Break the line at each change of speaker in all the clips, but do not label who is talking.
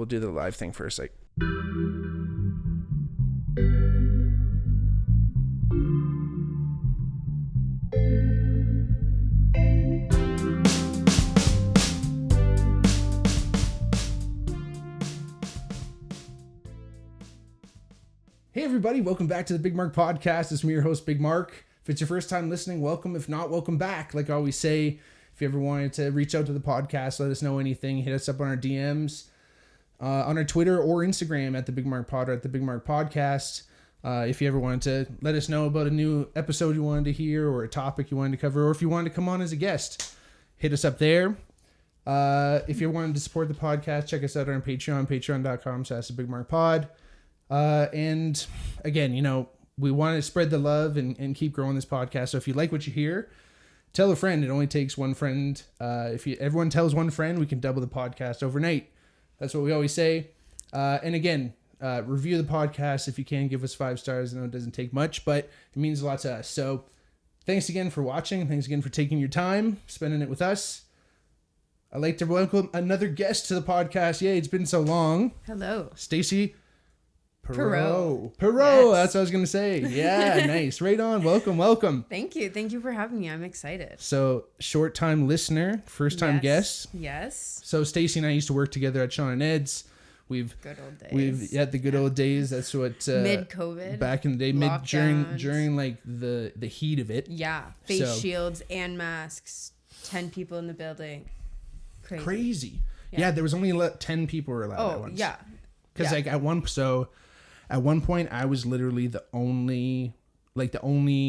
we'll do the live thing first. Like, hey everybody, welcome back to the Bigmark podcast. It's me, your host, Bigmark. If it's your first time listening, welcome. If not, welcome back. Like I always say, if you ever wanted to reach out to the podcast, let us know anything, hit us up on our DMs, on our Twitter or Instagram at the Bigmark Pod or at the Bigmark Podcast. If you ever wanted to let us know about a new episode you wanted to hear or a topic you wanted to cover, or if you wanted to come on as a guest, hit us up there. If you wanted to support the podcast, check us out on Patreon, patreon.com/thebigmarkpod. And again, you know, we want to spread the love and keep growing this podcast. So if you like what you hear, tell a friend. It only takes one friend. If everyone tells one friend, we can double the podcast overnight. That's what we always say. And again, review the podcast if you can. Give us 5 stars. I know it doesn't take much, but it means a lot to us. So thanks again for watching. Thanks again for taking your time, spending it with us. I'd like to welcome another guest to the podcast. Yay, it's been so long.
Hello.
Stacie Perreault.
Yes.
That's what I was going to say. Yeah, nice. Right on. Welcome.
Thank you for having me. I'm excited.
So, short time listener, first time guest.
Yes.
So, Stacie and I used to work together at Sean and Ed's.
Good old days.
We've had the good old days. That's what
mid-COVID.
Back in the day, during like the heat of it.
Yeah. Face shields and masks. 10 people in the building. Crazy.
Yeah, there was only 10 people were allowed at once.
Yeah.
Because like at one point I was literally the only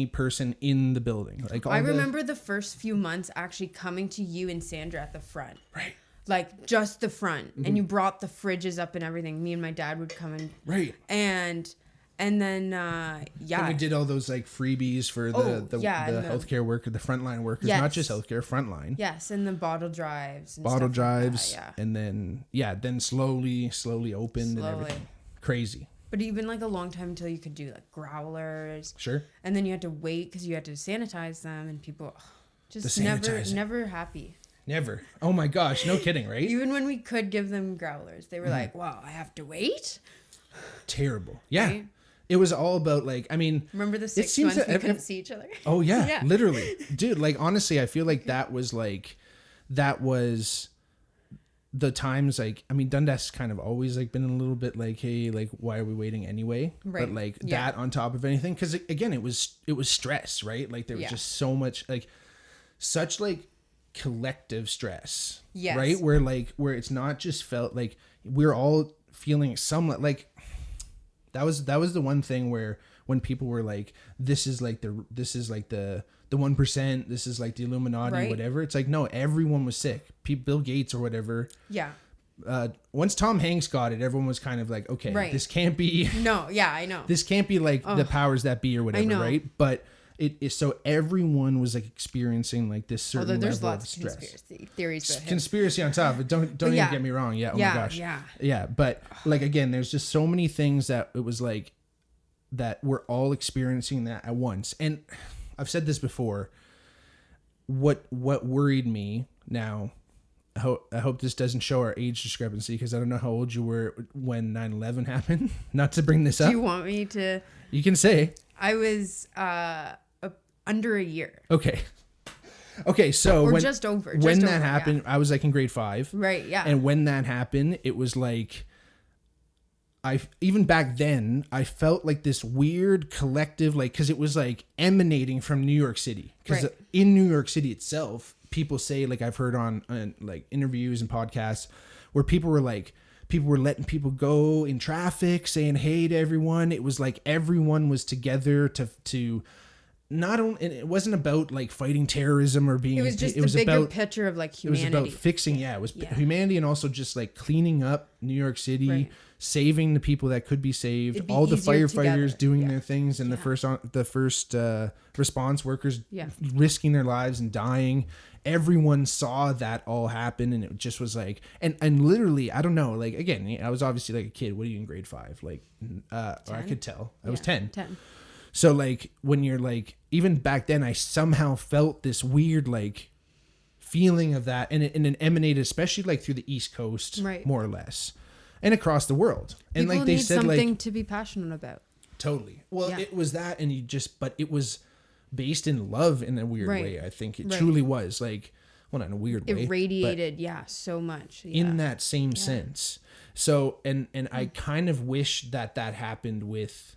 person in the building. Like
I remember the first few months actually coming to you and Sandra at the front.
Right.
Like just the front. Mm-hmm. And you brought the fridges up and everything. Me and my dad would come in.
Right.
And then
And we did all those like freebies for the healthcare worker, the frontline workers, not just healthcare, frontline.
Yes, and the bottle drives. And
and then slowly opened and everything. Crazy.
But even like a long time until you could do like growlers.
Sure.
And then you had to wait because you had to sanitize them, and people just never happy.
Never. Oh my gosh, no kidding, right?
Even when we could give them growlers, they were like, "Wow, I have to wait."
Terrible. Yeah.
Right?
It was all about like, I mean,
remember the 6 months we couldn't see each other?
Oh yeah, literally, dude. Like honestly, I feel like that was the times. Like, I mean, Dundas kind of always like been a little bit like, hey, like, why are we waiting anyway?
Right.
But like that on top of anything, because again, it was stress, right? Like there was just so much like such like collective stress, right? Where it's not just felt like we're all feeling somewhat like. That was the one thing where when people were like, this is like the 1%, this is like the Illuminati, whatever. It's like, no, everyone was sick. Bill Gates or whatever. Yeah. Once Tom Hanks got it, everyone was kind of like, okay, this can't be.
No, yeah, I know.
This can't be like the powers that be or whatever, right? But it is, so everyone was like experiencing like this certain level of stress.
Conspiracy theories.
Conspiracy on top of it. Don't even get me wrong. Yeah. Oh my gosh. Yeah. But like, again, there's just so many things that it was like that we're all experiencing that at once. And I've said this before. What worried me now, I hope this doesn't show our age discrepancy, because I don't know how old you were when 9/11 happened. Not to bring this up.
Do you want me to?
You can say.
I was under a year.
Okay, so
when that
happened, I was like in grade 5.
Right, yeah.
And when that happened, it was like, even back then, I felt like this weird collective, like, because it was like emanating from New York City. Because in New York City itself, people say, like I've heard on like interviews and podcasts, where people were letting people go in traffic, saying hey to everyone. It was like everyone was together to not only, and it wasn't about like fighting terrorism or being.
It was just the bigger picture of like humanity.
It was about fixing. Yeah, it was humanity, and also just like cleaning up New York City, saving the people that could be saved. All the firefighters doing their things, and the first response workers risking their lives and dying. Everyone saw that all happen, and it just was like, and literally, I don't know, like, again, I was obviously like a kid. What are you in grade 5? Like, or I could tell I was 10. So like when you're like, even back then, I somehow felt this weird like feeling of that, and it emanated especially like through the East Coast, more or less. and across the world. And
People
like they
need
said,
something
like
to be passionate about.
totally. Well,
Yeah.
it was that, and but it was based in love in a weird
Right.
way. I think it
Right.
truly was like, well, not in a weird way,
It
but
radiated, so much. Yeah.
in that same sense. So, and I kind of wish that happened with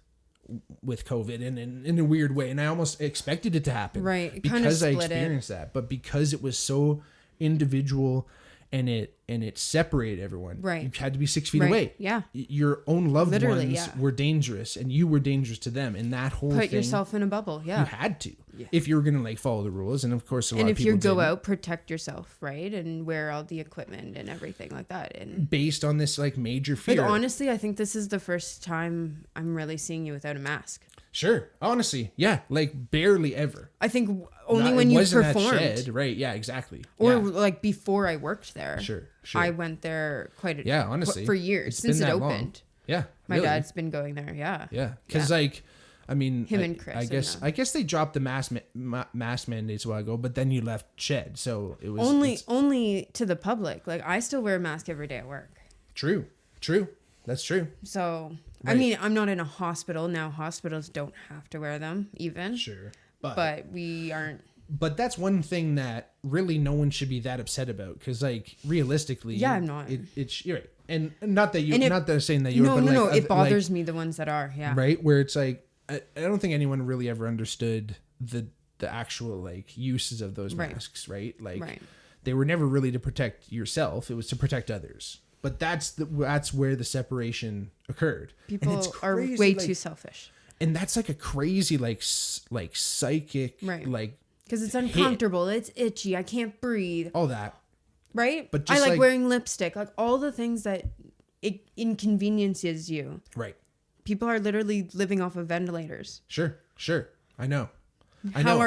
COVID and in a weird way. And I almost expected it to happen.
Right. It
because I
split
experienced that, but because it was so individual and it separated everyone.
Right.
You had to be 6 feet
Right.
away.
Yeah.
Your own loved
Literally,
ones were dangerous and you were dangerous to them. And that whole
Put
thing,
yourself in a bubble. Yeah.
you had to, if you were going to like follow the rules. And of course, a lot
And
of
if
people
you go
didn't.
out, protect yourself, right? And wear all the equipment and everything like that. And
Based on this like major fear.
like, honestly, I think this is the first time I'm really seeing you without a mask.
Sure. Honestly. Yeah. Like barely ever.
I think only
It
when you
wasn't that
performed.
shed, right? Yeah, exactly.
Or
yeah.
like before I worked there.
Sure.
I went there
honestly,
for years
it's
since
been
it
that long.
opened.
Yeah,
My
really.
dad's been going there. Yeah.
Yeah, because like, I mean,
Him and Chris
I
and
guess
them.
I guess they dropped the mask mandates a while ago, but then you left shed, so it was
Only to the public. Like I still wear a mask every day at work.
True. That's true.
So I
Right.
mean, I'm not in a hospital now. Hospitals don't have to wear them even.
Sure,
But we aren't.
But that's one thing that really no one should be that upset about, because like realistically,
Yeah, I'm not.
You're right, and not that you,
And
not that I'm saying that you,
No,
but
no,
like,
no. It bothers me, the ones that are. Yeah.
right, where it's like I don't think anyone really ever understood the actual like uses of those
Right.
masks, right? Like
Right.
they were never really to protect yourself; it was to protect others. But that's where the separation occurred. And
People
it's
are
crazy,
way
like-
too selfish.
and that's like a crazy like psychic
Right.
like
Because it's uncomfortable. It's itchy. I can't breathe.
all that.
Right?
But
I
just
like
like-
wearing lipstick. Like all the things that it inconveniences you.
Right.
People are literally living off of ventilators.
Sure. I know.
How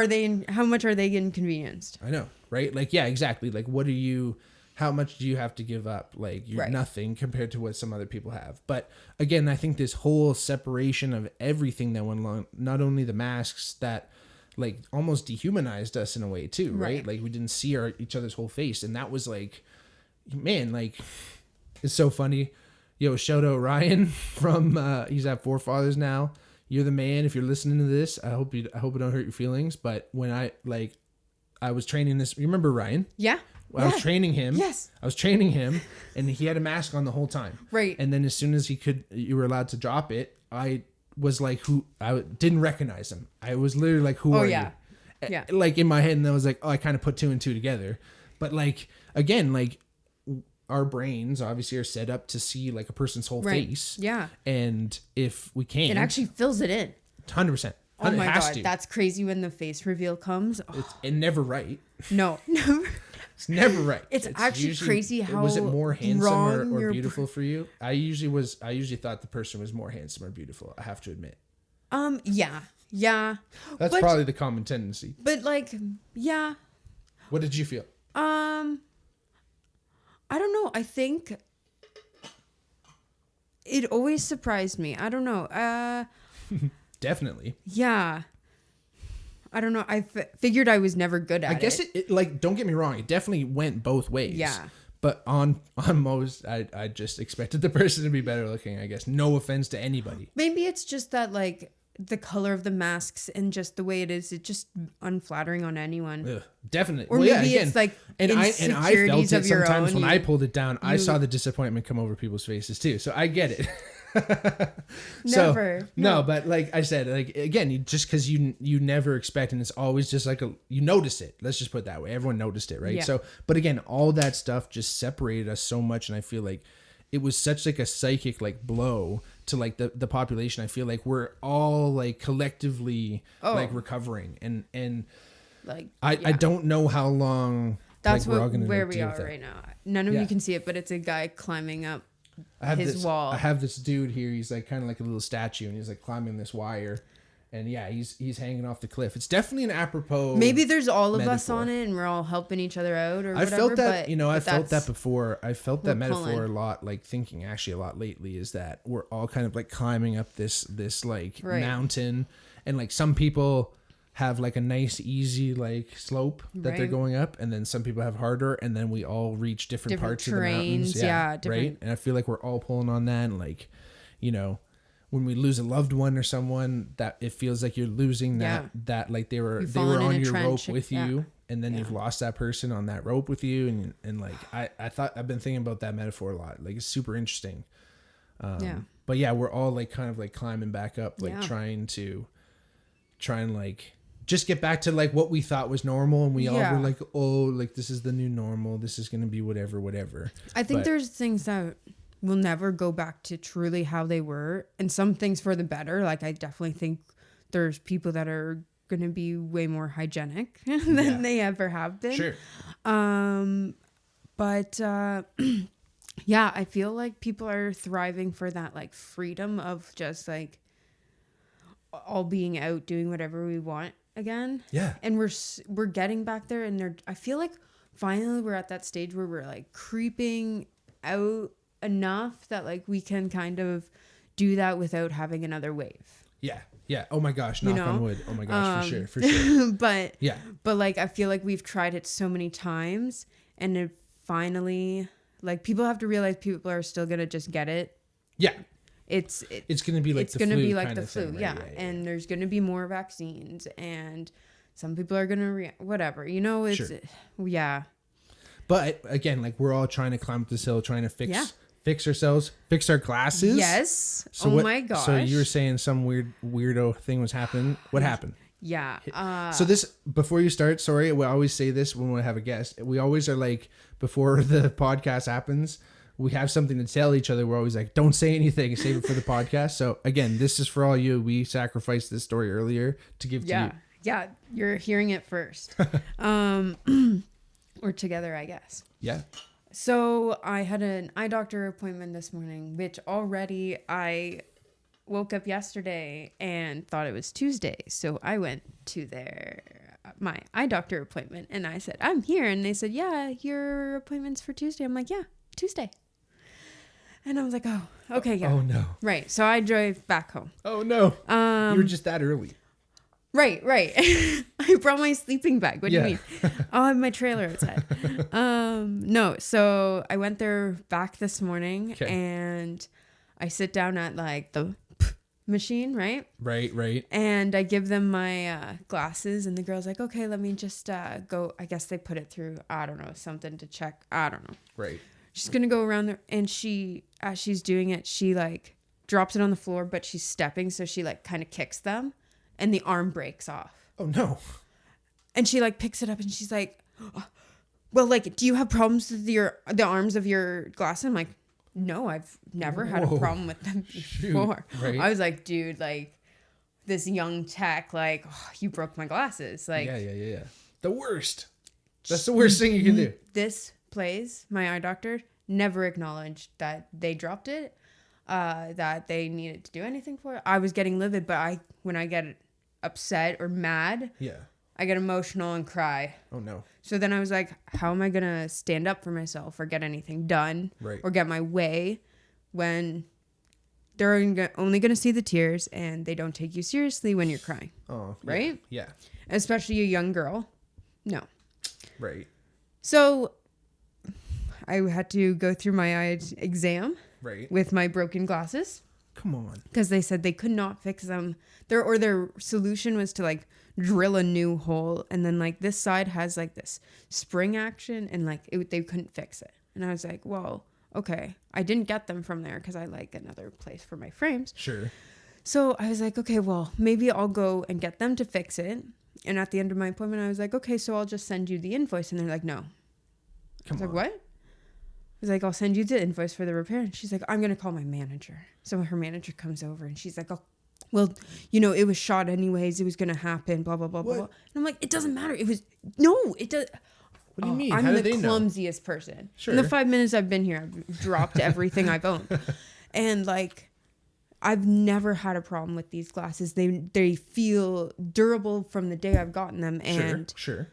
much are they inconvenienced?
I know. Right. Like, yeah, exactly. Like, how much do you have to give up? Like, you're
Right.
nothing compared to what some other people have. But again, I think this whole separation of everything that went along, not only the masks that like almost dehumanized us in a way too, right?
Right.
Like we didn't see each other's whole face. And that was like, man, like it's so funny. Yo, shout out Ryan from, he's at Forefathers now. You're the man. If you're listening to this, I hope it don't hurt your feelings. But when I was training this, you remember Ryan?
Yeah.
I was training him.
Yes.
I was training him, and he had a mask on the whole time.
Right.
And then as soon as you were allowed to drop it, I was like, I didn't recognize him. I was literally like, who are
yeah.
you?
Yeah.
Like in my head, and I was like, oh, I kind of put two and two together. But like, again, like our brains obviously are set up to see like a person's whole
Right.
face.
Yeah.
And if we can't,
It actually fills it in.
100%.
Oh my
it has
God.
to.
That's crazy when the face reveal comes. Oh,
It's never right.
no. Never.
It's never right.
It's actually crazy how
was it more handsome
wrong
or
your
beautiful for you? I usually thought the person was more handsome or beautiful. I have to admit.
Yeah. Yeah.
That's
But-
probably the common tendency.
But like, yeah.
What did you feel?
I don't know. I think it always surprised me. I don't know.
Definitely.
Yeah. I don't know. I figured I was never good at it.
I guess it like, don't get me wrong, it definitely went both ways.
Yeah.
But on most, I just expected the person to be better looking, I guess. No offense to anybody.
Maybe it's just that like the color of the masks and just the way it is, it's just unflattering on anyone.
Ugh, definitely.
Or maybe it's like
and I felt
insecurities
it
of your
sometimes
own.
when I pulled it down. I saw the disappointment come over people's faces too. So I get it.
Never.
No, but like I said, like again, just because you never expect, and it's always just like you notice it. Let's just put it that way. Everyone noticed it, right?
Yeah.
So, but again, all that stuff just separated us so much, and I feel like it was such like a psychic like blow to like the population. I feel like we're all like collectively like recovering, and
like
I don't know how long.
that's
like, we're all
what
gonna,
where
like,
we
deal
are
with it.
right now. None of
Yeah.
you can see it, but it's a guy climbing up his wall.
I have this dude here. He's like kind of like a little statue, and he's like climbing this wire, and yeah, he's hanging off the cliff. It's definitely an apropos.
Maybe there's all of us
metaphor.
on it, and we're all helping each other out, or
I
whatever.
felt that,
but
I felt that
that's-
before. I felt that
we're
metaphor
pulling.
a lot, like thinking actually a lot lately, is that we're all kind of like climbing up this like
Right.
mountain, and like some people have like a nice easy like slope that they're going up, and then some people have harder, and then we all reach different parts of the mountains. Right. And I feel like we're all pulling on that, and like, you know, when we lose a loved one or someone, that it feels like you're losing that like they were on your rope with you, and then you've lost that person on that rope with you, and like I've been thinking about that metaphor a lot. Like it's super interesting. But yeah, we're all like kind of like climbing back up, like trying and like just get back to like what we thought was normal, and we all were like, oh, like this is the new normal, this is gonna be whatever.
I think there's things that will never go back to truly how they were, and some things for the better. Like I definitely think there's people that are gonna be way more hygienic than they ever have been.
Sure.
But yeah, I feel like people are thriving for that like freedom of just like all being out doing whatever we want again.
Yeah.
And we're getting back there, and I feel like finally we're at that stage where we're like creeping out enough that like we can kind of do that without having another wave.
Yeah. Oh my gosh, knock on wood. Oh my gosh, for sure.
But like I feel like we've tried it so many times, and it finally, like, people have to realize people are still gonna just get it.
Yeah.
It's
gonna be like
it's
the
gonna
flu
be like
kind
the
of
flu,
thing, right?
yeah. And there's gonna be more vaccines, and some people are gonna whatever, you know. It's yeah.
But again, like we're all trying to climb up this hill, trying to fix ourselves, fix our glasses.
Yes.
So
my gosh.
So you were saying some weirdo thing was happening. What happened?
Yeah.
So this, before you start, sorry, we always say this when we have a guest. We always are like, before the podcast happens, we have something to tell each other. We're always like, don't say anything, save it for the podcast. So again, this is for all you. We sacrificed this story earlier to give to you.
Yeah, you're hearing it first. Or together, I guess.
Yeah.
So I had an eye doctor appointment this morning, which already I woke up yesterday and thought it was Tuesday. So I went to my eye doctor appointment, and I said, I'm here. And they said, yeah, your appointment's for Tuesday. I'm like, yeah, Tuesday. And I was like, oh, okay, yeah.
Oh, no.
Right. So I drove back home.
Oh, no. You were just that early.
Right. I brought my sleeping bag. What do you mean? I'll have my trailer outside. No, so I went there back this morning, and I sit down at like the machine, right? Right. And I give them my glasses, and the girl's like, okay, let me just go. I guess they put it through, I don't know, something to check. I don't know.
Right.
She's going to go around there, and as she's doing it, she like drops it on the floor, but she's stepping, so she like kind of kicks them. And the arm breaks off. Oh, no. And she, like, picks it up, and she's like, well, like, do you have problems with the arms of your glasses? I'm like, no, I've never had a problem with them before. Right. I was like, dude, like, this young tech, like, you broke my glasses. Like,
yeah. The worst. That's the worst thing you can do.
This place, my eye doctor, never acknowledged that they dropped it, that they needed to do anything for it. I was getting livid, but when I get upset or mad, I get emotional and cry. Oh no. So then I was like, how am I gonna stand up for myself or get anything done or get my way when they're only gonna see the tears, and they don't take you seriously when you're crying? Oh, right? Yeah. Especially a young girl. No. Right. So I had to go through my eye exam with my broken glasses.
Come on. Because
they said they could not fix them. Their solution was to like drill a new hole, and then like this side has like this spring action, and like they couldn't fix it. And I was like, well, okay. I didn't get them from there because I like another place for my frames. Sure. So I was like, okay, well, maybe I'll go and get them to fix it. And at the end of my appointment, I was like, okay, so I'll just send you the invoice. And they're like, no. I was like, what? I was like, I'll send you the invoice for the repair. And she's like, I'm going to call my manager. So her manager comes over, and she's like, oh, well, you know, it was shot anyways. It was going to happen, blah, blah, blah, blah. And I'm like, it doesn't matter. It does. What do you mean? I'm the clumsiest person. Sure. In the 5 minutes I've been here, I've dropped everything I've owned. And like, I've never had a problem with these glasses. They feel durable from the day I've gotten them. And sure.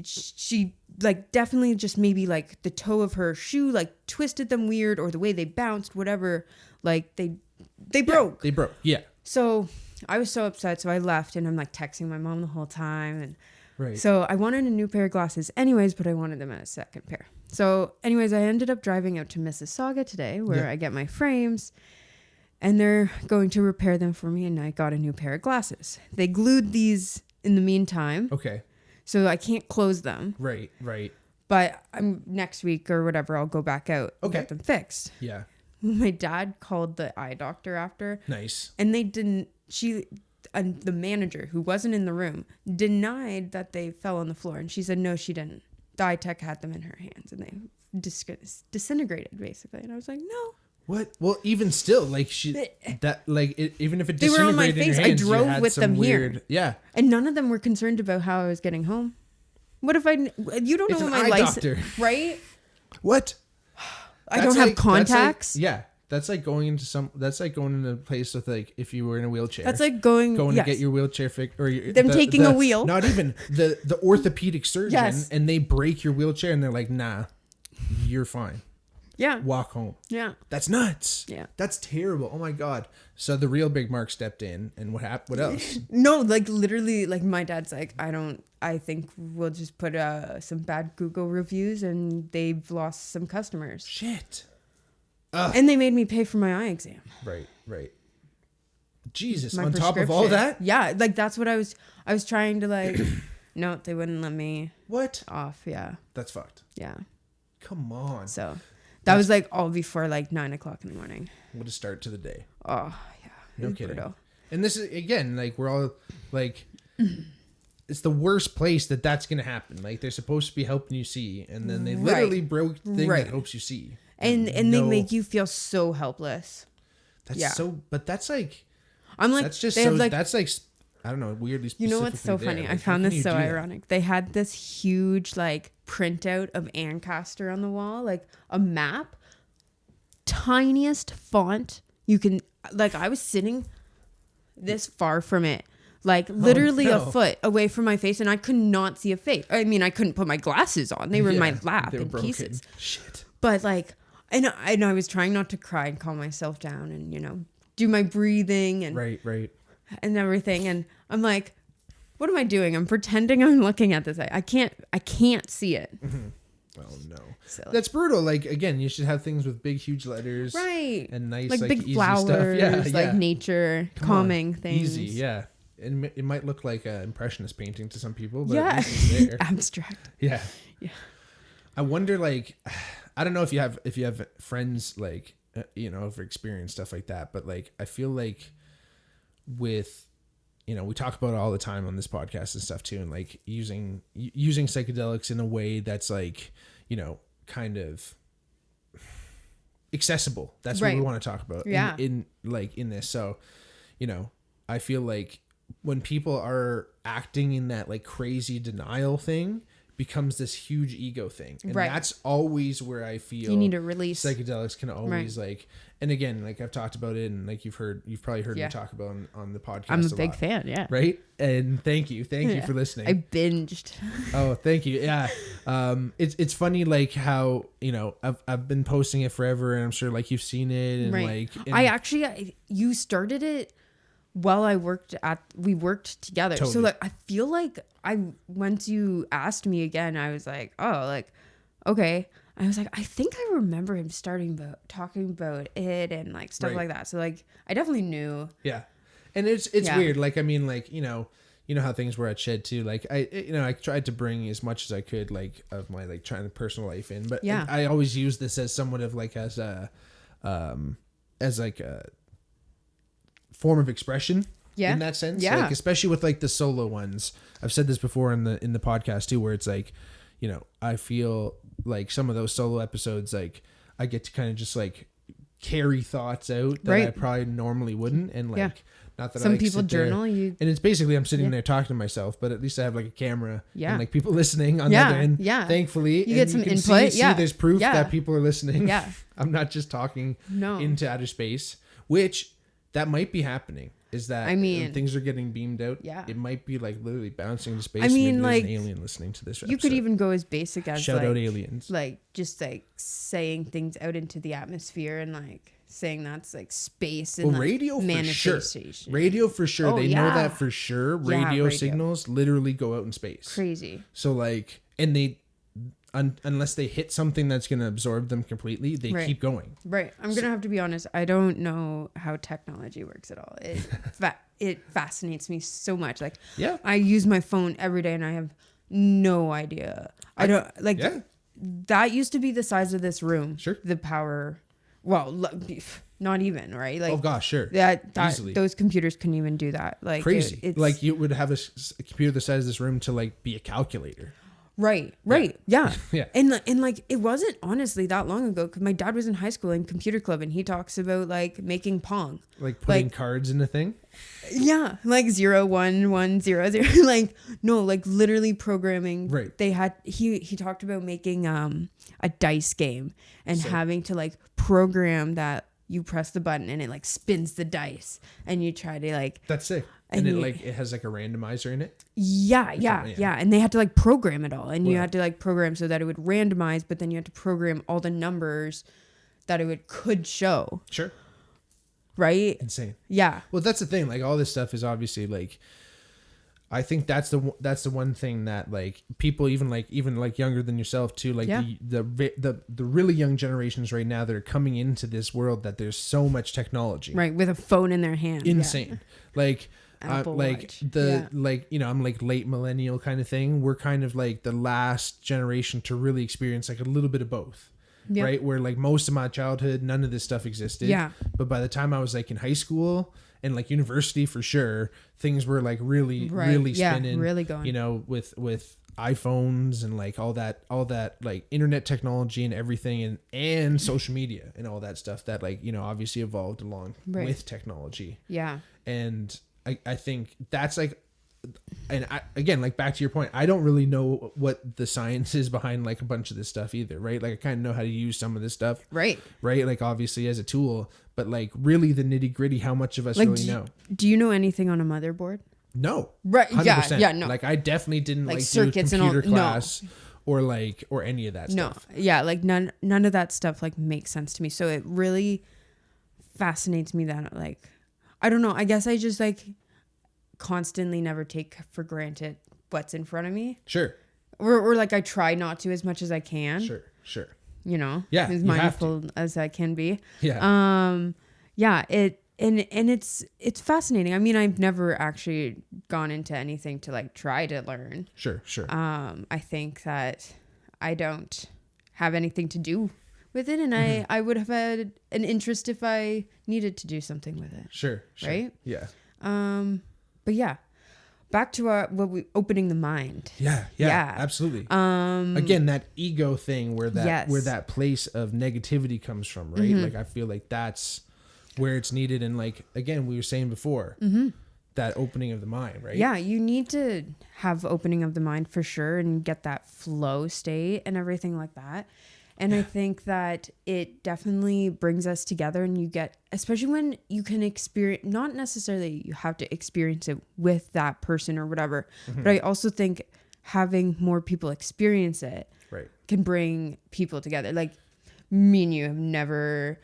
She like definitely just maybe like the toe of her shoe like twisted them weird, or the way they bounced, whatever. Like they broke.
They broke. Yeah.
So I was so upset. So I left and I'm like texting my mom the whole time. And
Right.
so I wanted a new pair of glasses anyways, but I wanted them at a second pair. So anyways, I ended up driving out to Mississauga today where I get my frames and they're going to repair them for me. And I got a new pair of glasses. They glued these in the meantime.
Okay.
So I can't close them.
Right. Right.
But I'm next week or whatever, I'll go back out and get them fixed.
Yeah.
My dad called the eye doctor after.
Nice.
And they didn't, the manager who wasn't in the room denied that they fell on the floor. And she said, no, she didn't. The eye tech had them in her hands and they disintegrated basically. And I was like, no.
What? Well, even still, like even if it
they were on my
disintegrated in
face,
your
I
hands, you
drove
had
with
some
them
weird,
here.
Yeah.
And none of them were concerned about how I was getting home. What if you don't
It's
know
an
what my
eye
license,
doctor.
Right?
What?
I don't have contacts.
That's like going into a place with like if you were in a wheelchair.
That's like going
to get your wheelchair fixed or
taking a wheel.
Not even the orthopedic surgeon,
Yes.
and they break your wheelchair and they're like, nah, you're fine.
Yeah.
Walk home.
Yeah.
That's nuts.
Yeah.
That's terrible. Oh my God. So the real Bigmark stepped in, and what happened? What else?
No, like literally, like my dad's like, I think we'll just put some bad Google reviews, and they've lost some customers.
Shit.
And they made me pay for my eye exam.
Right. Jesus,
My
on top of all that?
Yeah, like that's what I was trying to like, no, they wouldn't let me
What?
off. Yeah.
That's fucked.
Yeah.
Come on.
So that was like all before like 9 o'clock in the morning.
What a start to the day.
Oh, yeah.
No kidding.
Brutal.
And this is, again, like we're all like, it's the worst place that's going to happen. Like they're supposed to be helping you see, and then they literally broke the thing that helps you see.
And they make you feel so helpless.
That's but that's like,
I'm like,
that's just
they
so,
have like,
that's like, I don't know, weirdly specific.
you know what's so funny?
Like,
I found
how
this
can
so
you do that?
ironic. They had this huge like printout of Ancaster on the wall, like a map, tiniest font you can, like I was sitting this far from it, like literally a foot away from my face, and I could not see a face. I mean, I couldn't put my glasses on. They were in my lap in
broken.
pieces.
Shit.
But like, and I was trying not to cry and calm myself down and, you know, do my breathing and
Right.
and everything. And I'm like, what am I doing? I'm pretending I'm looking at this. I can't see it.
Mm-hmm. Oh no.
So,
That's brutal. Like again, you should have things with big, huge letters.
right.
And nice,
like big
easy
flowers,
stuff. Yeah,
like nature, calming things.
Easy, yeah. And it might look like an impressionist painting to some people, but
Yeah.
at least it's there.
Abstract.
Yeah.
Yeah.
I wonder, like, I don't know if you have friends like, you know, have experienced stuff like that, but like, I feel like with, you know, we talk about it all the time on this podcast and stuff too, and like using psychedelics in a way that's like, you know, kind of accessible. That's what we want to talk about.
Yeah.
In this. So, you know, I feel like when people are acting in that like crazy denial thing, becomes this huge ego thing, and that's always where I feel
you need a release.
Psychedelics can always like, and again, like I've talked about it, and like you've probably heard me talk about on the podcast.
I'm a big fan. Yeah.
Right. And thank you for listening.
I binged.
Oh, thank you. Yeah. It's funny like how, you know, I've been posting it forever, and I'm sure like you've seen it, and like
you started it while we worked together.
Totally.
So like I feel like once you asked me again, I was like, oh, like, okay. I was like, I think I remember him talking about it and like stuff like that. So like I definitely knew.
Yeah. And it's weird. Like, I mean, like, you know how things were at Shed too. Like I tried to bring as much as I could, like, of my like trying to personal life in, but I always use this as somewhat of like as a form of expression in that sense. Like, especially with like the solo ones. I've said this before in the podcast too, where it's like, you know, I feel like some of those solo episodes, like I get to kind of just like carry thoughts out that I probably normally wouldn't. And like, not that
some
I like
people journal
and it's basically I'm sitting there talking to myself, but at least I have like a camera and like people listening on the other end. Yeah. Thankfully,
you get some input.
See, there's proof that people are listening.
Yeah.
I'm not just talking into outer space, which that might be happening. Is that, I mean, things are getting beamed out. Yeah. It might be like literally bouncing into space. I mean, maybe like, there's an alien listening to this episode.
You could even go as basic as
shout out aliens.
Like just like saying things out into the atmosphere and like saying that's like space and
Well, radio for sure.
manifestation.
Radio for sure.
Oh,
They know
yeah.
that for sure.
Yeah,
Radio
radio.
signals literally go out in space.
Crazy.
So like, and they, unless they hit something that's going to absorb them completely, they
Right.
keep going.
Right. I'm gonna have to be honest. I don't know how technology works at all. It fascinates me so much. Like,
Yeah.
I use my phone every day, and I have no idea. I don't like.
Yeah.
That used to be the size of this room.
Sure.
The power. Well, not even right. Like,
Oh gosh, sure.
that
Easily.
those computers couldn't even do that. Like,
Crazy.
it's
Like you would have a computer the size of this room to like be a calculator.
Right. Yeah.
Yeah.
And like it wasn't honestly that long ago, because my dad was in high school in computer club, and he talks about like making Pong.
Like putting
Like-
cards in a thing.
Yeah, like 0 1 1 0 0. Like, no, like literally programming.
Right.
They had he talked about making a dice game and
Sick.
having to like program that you press the button and it like spins the dice and you try to like
That's sick.
And
And
you-
it has like a randomizer in it.
yeah. And they had to like program it all, and you
Wow.
had to like program so that it would randomize, but then you had to program all the numbers that it could show,
Sure.
right?
Insane.
Yeah.
Well, that's the thing. Like all this stuff is obviously like, I think that's the one thing that like people even younger than yourself too, like
Yeah.
the really young generations right now that are coming into this world, that there's so much technology.
Right, with a phone in their hand.
Insane. Like
Apple
like
Watch.
the
Yeah.
like, you know, I'm like late millennial kind of thing. We're kind of like the last generation to really experience like a little bit of both.
Yeah.
Right, where like most of my childhood none of this stuff existed.
Yeah.
But by the time I was like in high school and like university for sure, things were like really
Right.
really
Yeah,
spinning,
really going.
you know, with iPhones and like all that like internet technology and everything, and social media and all that stuff that like, you know, obviously evolved along
Right.
with technology.
Yeah.
And I think that's like, and again, like back to your point, I don't really know what the science is behind like a bunch of this stuff either, right? Like I kind of know how to use some of this stuff,
Right.
right? Like obviously as a tool, but like really the nitty gritty, how much of us
Like,
really know?
Do you know anything on a motherboard?
No.
Right.
100%.
Yeah. No.
Like I definitely didn't
Like
like do
circuits and all-
computer
no.
class or any of that
No.
stuff.
Yeah. Like none of that stuff like makes sense to me. So it really fascinates me that like, I don't know. I guess I just like constantly never take for granted what's in front of me.
Sure.
Or like I try not to as much as I can.
Sure.
You know.
Yeah,
As
you have
mindful as I can be.
Yeah.
Yeah, it's fascinating. I mean, I've never actually gone into anything to like try to learn.
Sure.
I think that I don't have anything to do with it, and
Mm-hmm.
I would have had an interest if I needed to do something with it.
Sure.
Right?
Yeah.
But yeah, back to opening the mind.
Yeah,
Yeah.
absolutely. Again, that ego thing where that
Yes.
where that place of negativity comes from, right?
Mm-hmm.
Like I feel like that's where it's needed, and like again, we were saying before, that opening of the mind, right?
Yeah, you need to have opening of the mind for sure and get that flow state and everything like that. And I think that it definitely brings us together, and you get, especially when you can experience, not necessarily you have to experience it with that person or whatever, but I also think having more people experience it
Right.
can bring people together. Like me and you have never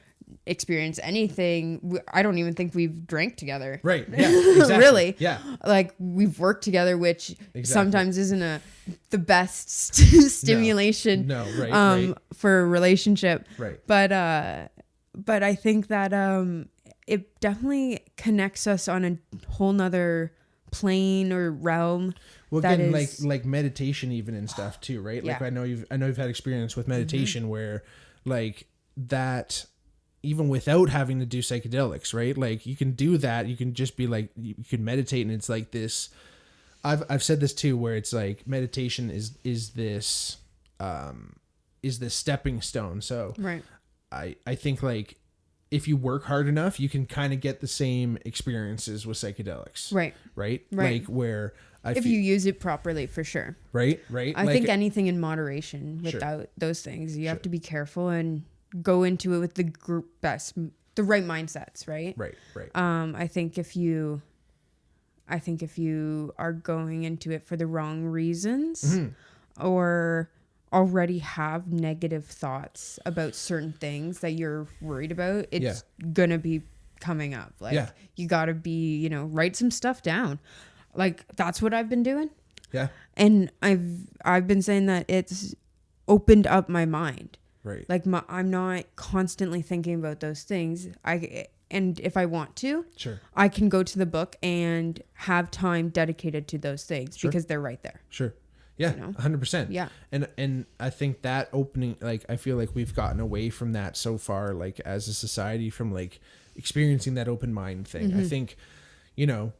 experienced anything. I don't even think we've drank together.
Right. Yeah. Exactly.
Really?
Yeah.
Like we've worked together, which
Exactly.
sometimes isn't the best stimulation
No. Right.
for a relationship.
Right.
But I think that it definitely connects us on a whole nother plane or realm.
Well,
that
again,
is-
like meditation even and stuff too, right? Like
Yeah.
I know you've had experience with meditation where like that, even without having to do psychedelics, right? Like you can do that. You can just be like, you can meditate, and it's like this. I've said this too, where it's like meditation is this stepping stone. So
Right.
I think like if you work hard enough, you can kind of get the same experiences with psychedelics.
Right.
Right.
Right.
Like where
If you use it properly, for sure.
right.
I
Like,
think anything in moderation
Sure.
without those things, you have
Sure.
to be careful and go into it with the the right mindsets, right?
Right.
I think if you are going into it for the wrong reasons,
Mm-hmm.
already have negative thoughts about certain things that you're worried about, it's gonna be coming up. Like you gotta be, you know, write some stuff down. Like that's what I've been doing.
Yeah.
And I've been saying that it's opened up my mind.
Right.
Like I'm not constantly thinking about those things. And if I want to,
sure,
I can go to the book and have time dedicated to those things because they're right there.
Sure. Yeah.
You know?
100%.
Yeah.
And I think that opening, like, I feel like we've gotten away from that so far, like as a society, from like experiencing that open mind thing. I think, you know,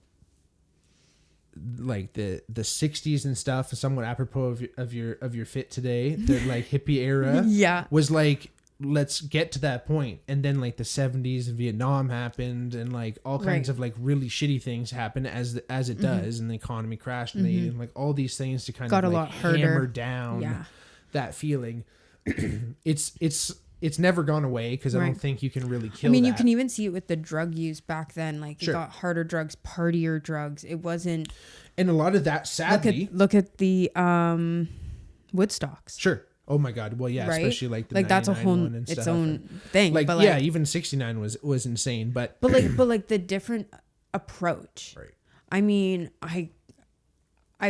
like the 60s and stuff, somewhat apropos of your fit today, the like hippie era was like, let's get to that point. And then like the 70s and Vietnam happened, and like all kinds of like really shitty things happen as it does, and the economy crashed and and like all these things to kind
got
of
a
like
lot harder.
hammer down that feeling. It's never gone away, because I don't think you can really kill
you can even see it with the drug use back then. Like it got harder drugs, partier drugs. It wasn't.
And a lot of that, sadly,
look at the Woodstocks.
Sure. Oh my God. Well, yeah, especially like the
like that's a whole its own thing.
Like,
but like,
yeah, even 69 was insane, but
like the different approach.
Right.
I mean, I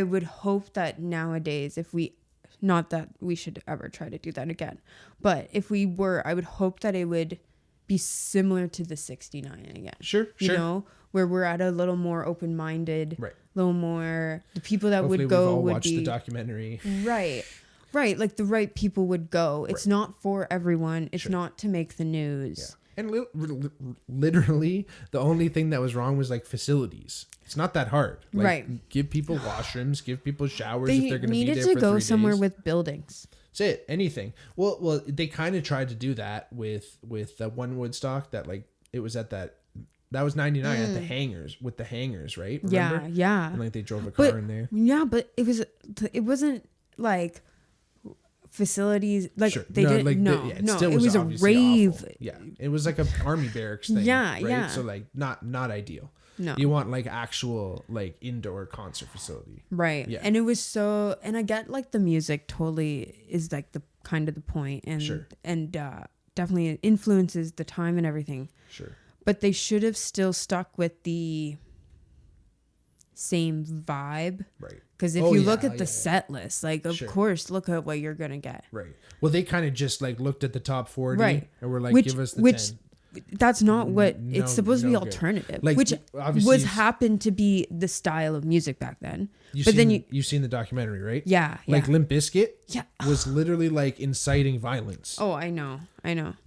would hope that nowadays, if we, not that we should ever try to do that again, but if we were, I would hope that it would be similar to the 69 again.
Sure.
You know, where we're at a little more open-minded,
right?
A little more, the people that
Hopefully
would go
we've all
would
watched the documentary.
Right. Like the right people would go. It's not for everyone. It's not to make the news.
Yeah. And literally, the only thing that was wrong was like facilities. It's not that hard. Like,
right.
Give people washrooms, give people showers if they're going to be there for 3 days.
They needed to go somewhere with buildings.
That's it. Anything. Well, they kind of tried to do that with the one Woodstock that like it was at that was 99 at the hangars, with the hangars, right? Remember?
Yeah.
And like they drove a car in there.
Yeah, but it wasn't like facilities, like they didn't. Like, no, it was a rave.
Awful. Yeah, it was like a army barracks thing. Right? So like not ideal. No, you want like actual like indoor concert facility.
Right. Yeah. And it was so, and I get like the music totally is like the kind of the point, and and definitely it influences the time and everything.
Sure.
But they should have still stuck with the same vibe.
Right.
Because if you look at the set list, like, of course, look at what you're going to get.
Right. Well, they kind of just like looked at the top 40 and were like, give us the 10.
That's not what it's supposed to be alternative, like, which was happened to be the style of music back then. You've
seen the documentary, right?
Yeah.
Like Limp Bizkit was literally like inciting violence.
Oh, I know.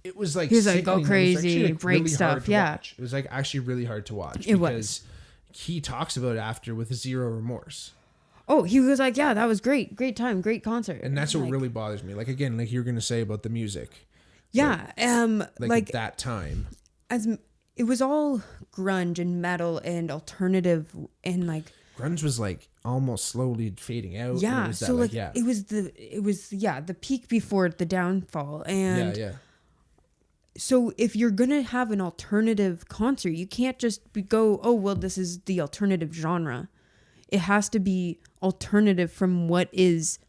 It was like,
he was like, go crazy, like break really stuff. Yeah.
It was like actually really hard to watch.
It was.
He talks about it after with zero remorse.
Oh, he was like, yeah, that was great time, great concert.
And that's what really bothers me. Like, again, like you were going to say about the music.
Yeah.
Like at that time.
As it was all grunge and metal and alternative, and like.
Grunge was like almost slowly fading out.
Yeah. So like, it was the peak before the downfall. And
yeah.
So if you're going to have an alternative concert, you can't just go, oh, well, this is the alternative genre. It has to be alternative from what is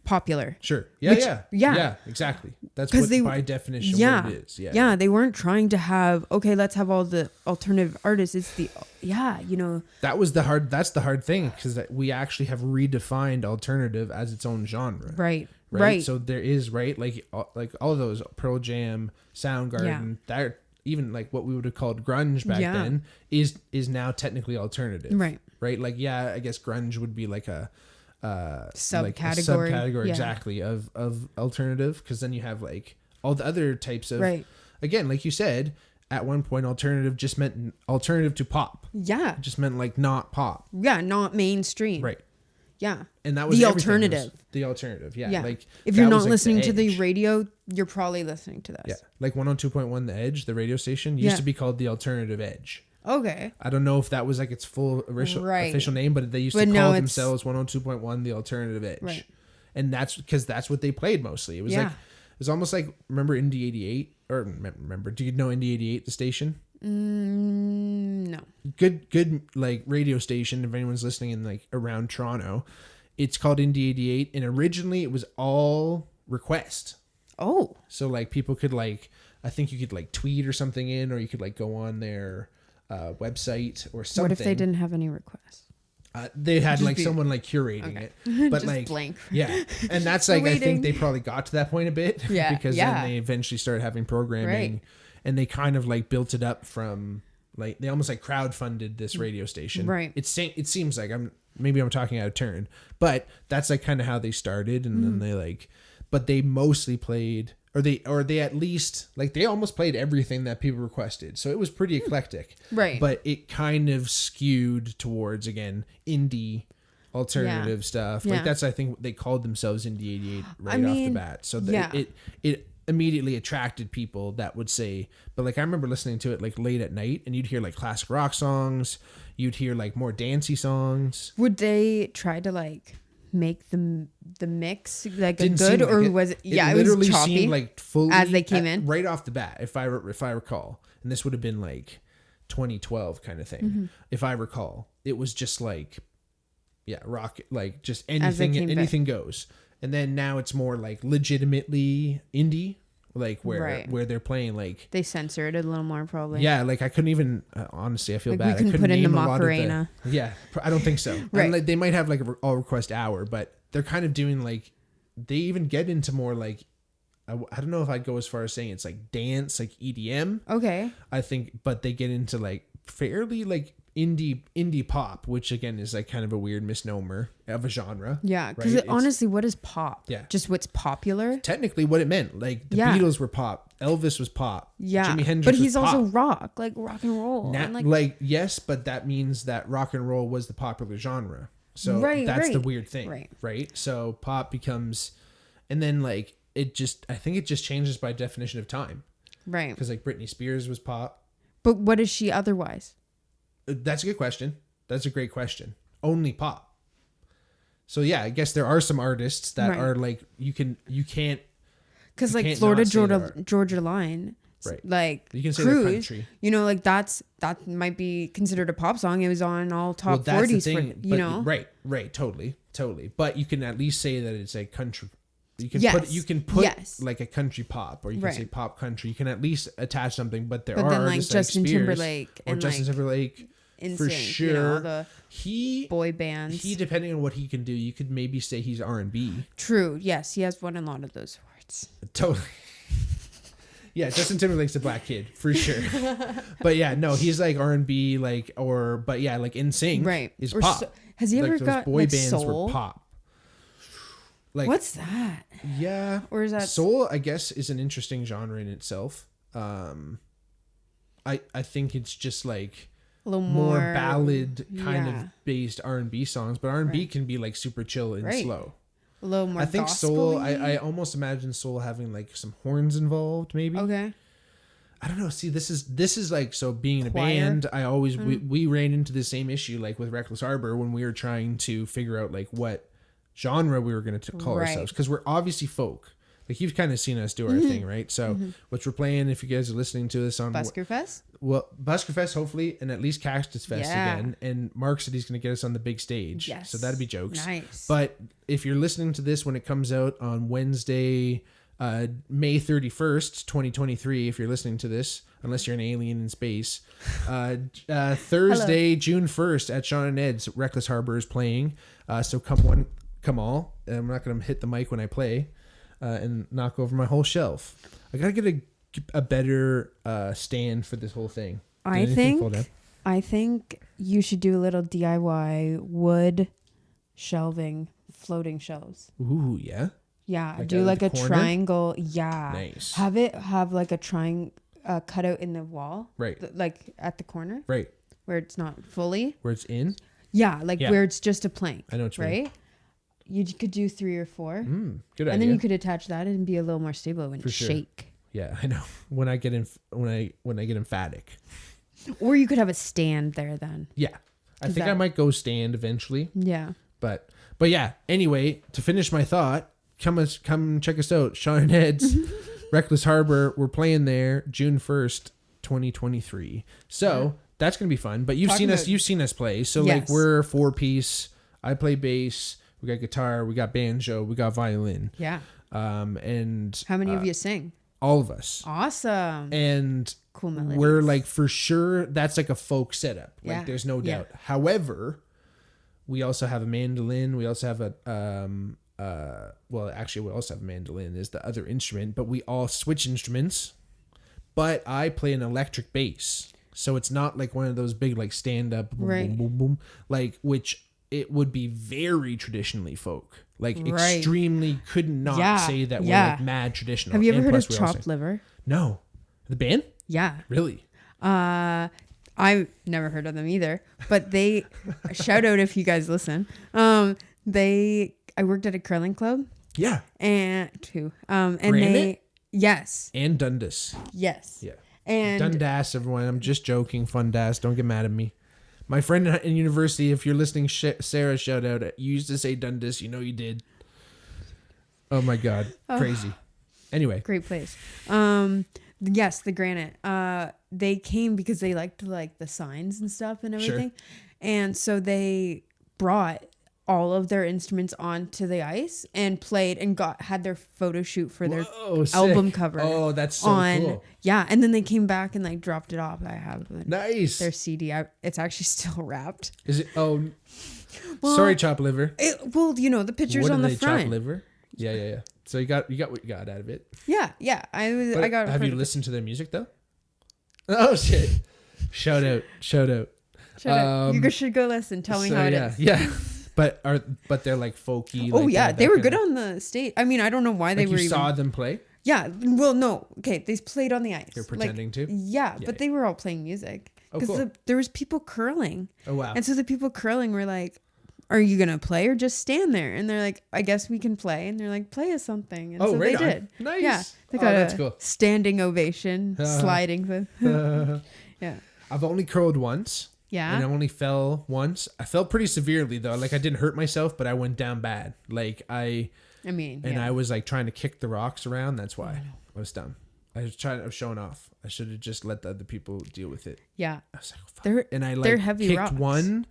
popular.
Sure. Yeah, exactly. That's what by definition what it is.
Yeah, they weren't trying to have, okay, let's have all the alternative artists. It's the, that's
the hard thing, because we actually have redefined alternative as its own genre.
Right.
So there is, like all of those, Pearl Jam, Soundgarden, that even like what we would have called grunge back then is now technically alternative. Right. Like, I guess grunge would be like a subcategory exactly of alternative, because then you have like all the other types of again, like you said, at one point alternative just meant alternative to pop. It just meant like not pop.
Not mainstream.
And that was
the alternative.
Like,
if you're not listening to the radio, you're probably listening to this.
Like 102.1 The Edge, the radio station, used to be called the Alternative Edge.
Okay.
I don't know if that was like its full official name, but they used to call themselves 102.1 The Alternative Edge. And that's because that's what they played mostly. It was like, it was almost like, remember Indie 88? Or remember, do you know Indie 88, the station?
No.
Good like radio station if anyone's listening in like around Toronto. It's called Indie 88, and originally it was all request.
Oh.
So like people could like, I think you could like tweet or something in, or you could like go on their website or something.
What if they didn't have any requests?
They had like someone like curating it, but
just
like
blank.
Yeah, and that's like I think they probably got to that point a bit, because then they eventually started having programming, and they kind of like built it up from like they almost like crowdfunded this radio station.
Right.
It seems like maybe I'm talking out of turn, but that's like kind of how they started, and then they like, but they mostly played. Or they at least like they almost played everything that people requested, so it was pretty eclectic,
right?
But it kind of skewed towards again indie, alternative stuff. Like that's I think they called themselves Indie 88 right off the bat, so it immediately attracted people that would say. But like I remember listening to it like late at night, and you'd hear like classic rock songs, you'd hear like more dancey songs.
Would they try to like make the mix like a good, or like was it? Yeah, it literally was choppy, seemed
like fully
as they came in
right off the bat. If I recall, and this would have been like 2012 kind of thing. If I recall, it was just like rock, like just anything goes. And then now it's more like legitimately indie, like where they're playing like
they censor it a little more probably.
Yeah, like I couldn't even honestly I feel
like
bad.
We couldn't put in the Macarena.
I don't think so.
Right.
Like, they might have like an all request hour, but they're kind of doing like they even get into more like I don't know if I'd go as far as saying it's like dance, like EDM.
Okay.
I think, but they get into like fairly like indie pop, which again is like kind of a weird misnomer of a genre.
Yeah, because honestly, what is pop?
Yeah,
just what's popular.
Technically, what it meant, like the Beatles were pop, Elvis was pop.
Yeah,
Jimi Hendrix
but he's
was
also
pop.
rock, like rock and roll. And
like yes, but that means that rock and roll was the popular genre. So that's the weird thing, right? So pop becomes, and then like it just, I think it just changes by definition of time,
right?
Because like Britney Spears was pop,
but what is she otherwise?
That's a good question. That's a great question. Only pop. So yeah, I guess there are some artists that are like you can't
because like Florida Georgia Line,
right?
Like
you can say
Cruise,
country.
You know, like that might be considered a pop song. It was on all top 40s.
Right, totally. But you can at least say that it's a country. You can put like a country pop, or you can say pop country. You can at least attach something. But there are
then
artists
like Justin
like Spears
Timberlake
or Justin Timberlake. For sure,
you know, the
he
boy bands.
He depending on what he can do, you could maybe say he's R&B.
True. Yes, he has won a lot of those awards.
Totally. Yeah, Justin Timberlake's a black kid for sure. But yeah, no, he's like R&B, like but yeah, like NSYNC
right
is pop.
Has he ever got
boy
like
bands
soul?
Were pop? Like
what's that?
Yeah,
or is that
soul? I guess is an interesting genre in itself. I think it's just like
a little
more ballad kind of based R&B songs, but R&B can be like super chill and slow.
A little more.
I think soul. I almost imagine soul having like some horns involved, maybe.
Okay.
I don't know. See, this is like, so being in a band, I always we ran into the same issue like with Reckless Harbor when we were trying to figure out like what genre we were going to call ourselves, because we're obviously folk. Like you've kind of seen us do our thing, right? So which we're playing, if you guys are listening to this on
Busker Fest.
Well, Busker Fest, hopefully, and at least Cactus Fest again. And Mark said he's going to get us on the big stage.
Yes.
So that'd be jokes.
Nice.
But if you're listening to this when it comes out on Wednesday, May 31st, 2023, if you're listening to this, unless you're an alien in space, Thursday, June 1st at Sean and Ed's, Reckless Harbor is playing. So come all. And I'm not going to hit the mic when I play and knock over my whole shelf. I got to get a better stand for this whole thing.
I think you should do a little DIY wood shelving floating shelves.
Ooh, yeah.
Yeah, like do like a triangle. Yeah.
Nice.
Have like a triangle cut out in the wall.
Right.
Like at the corner.
Right.
Where it's not fully.
Where it's in?
Yeah, where it's just a plank.
I know what you mean.
Right? You could do 3 or 4.
Good idea.
And then you could attach that and be a little more stable and shake.
Yeah, I know. When I get emphatic.
Or you could have a stand there then.
Yeah. I think I might go stand eventually.
Yeah.
But yeah, anyway, to finish my thought, come check us out. Sean and Ed's Reckless Harbor. We're playing there June 1st, 2023. So that's going to be fun. But you've seen us play. So like we're 4-piece. I play bass. we got guitar, we got banjo, we got violin.
Yeah.
And
How many of you sing?
all of us.
Awesome.
And
Cool melodies.
we're like, for sure, that's like a folk setup. Like,
Yeah.
there's no
Yeah.
doubt. However, we also have a mandolin. We also have well, actually, we also have a mandolin is the other instrument, but we all switch instruments. But I play an electric bass. So it's not like one of those big, like, stand up, boom,
Right.
boom, boom, boom, like, which it would be very traditionally folk. Like,
Right.
extremely could not
Yeah.
say that we're
Yeah.
like mad traditional.
Have you ever
And
heard of
plus we all
chopped
sing.
liver?
No. The band?
Yeah.
Really?
I've never heard of them either, but they shout out if you guys listen. I worked at a curling club
Yeah.
and and
Granite?
yes,
And Dundas.
yes.
Yeah.
And
Dundas, everyone. I'm just joking. Fundas. Don't get mad at me. My friend in university, if you're listening, Sarah, shout out. You used to say Dundas. You know you did. Oh my God. Crazy. Anyway.
great place. Yes, the Granite. They came because they liked like the signs and stuff and everything. And so they brought all of their instruments onto the ice and played and had their photo shoot for their
Whoa, sick.
album cover.
Oh, that's so cool.
Yeah, and then they came back and like dropped it off. I have
Nice.
their CD. It's actually still wrapped.
Is it? Oh,
Well,
sorry, chop liver.
Well, you know, the pictures
What
on
did
the
they
front.
chop liver? Yeah. So you got what you got out of it.
Yeah. I
But
got.
have you listened to their music though? Oh shit! Shout out.
Shout out. You should go listen. Tell me how it is.
Yeah. But they're like folky.
Oh
like,
yeah,
that
they were
kind
good
of-
on the stage. I mean, I don't know why they
Like
were
you
even.
saw them play.
Yeah. Well, no. Okay, they played on the ice.
They're pretending to?
Yeah,
Yeah.
but they were all playing music
Oh,
because
cool.
there was people curling,
Oh wow.
and so the people curling were like, "Are you gonna play or just stand there?" And they're like, "I guess we can play." And they're like, "Play us something." And
Oh,
so
right
they
on.
did.
Nice.
Yeah, they
Oh,
got
that's
a
cool.
standing ovation, sliding. Yeah.
I've only curled once.
Yeah.
And I only fell once. I fell pretty severely though. Like I didn't hurt myself, but I went down bad. Like I was like trying to kick the rocks around. That's why I was dumb. I was showing off. I should have just let the other people deal with it.
Yeah.
I was like, oh, fuck. And I
they're
like
heavy
kicked
rocks.
one,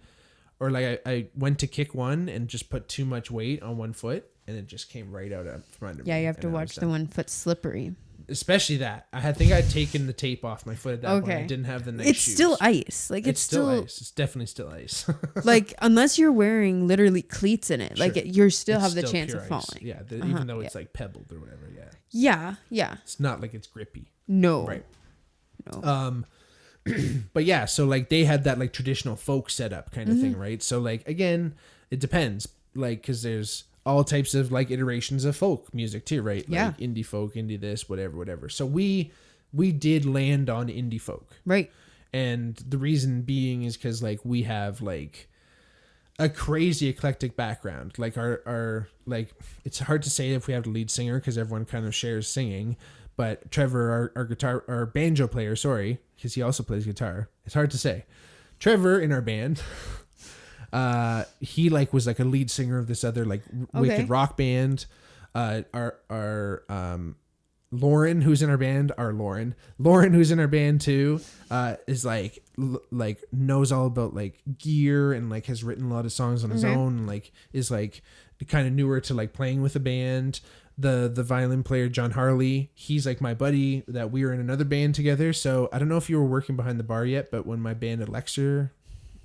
or like I went to kick one and just put too much weight on one foot, and it just came right out from under me.
Yeah, you have to
and I
watch
was
the
done.
1 foot slippery.
Especially that. I think I'd taken the tape off my foot at that point. I didn't have the nice
It's
shoes.
still ice. Like
It's still ice. It's definitely still ice.
like unless you're wearing literally cleats in it, like
Sure.
you still
It's
have the
still
chance
pure
of
ice.
falling.
Yeah, even though it's like pebbled or whatever. Yeah,
Yeah.
it's not like it's grippy.
No.
Right.
No.
But yeah, so like they had that like traditional folk setup kind of
Mm-hmm.
thing, right? So like again, it depends, like because there's all types of like iterations of folk music too, right?
Yeah.
Like indie folk, indie this, whatever. So we did land on indie folk,
Right.
and the reason being is because like we have like a crazy eclectic background. Like our like it's hard to say if we have the lead singer because everyone kind of shares singing. But Trevor, our banjo player, sorry, because he also plays guitar. It's hard to say. Trevor in our band, he like was like a lead singer of this other like wicked rock band. Our Lauren, who's in our band, Lauren, who's in our band too, is like knows all about like gear and like has written a lot of songs on his own. And, like is like kind of newer to like playing with a band. The violin player John Harley, he's like my buddy that we were in another band together. So I don't know if you were working behind the bar yet, but when my band Elixir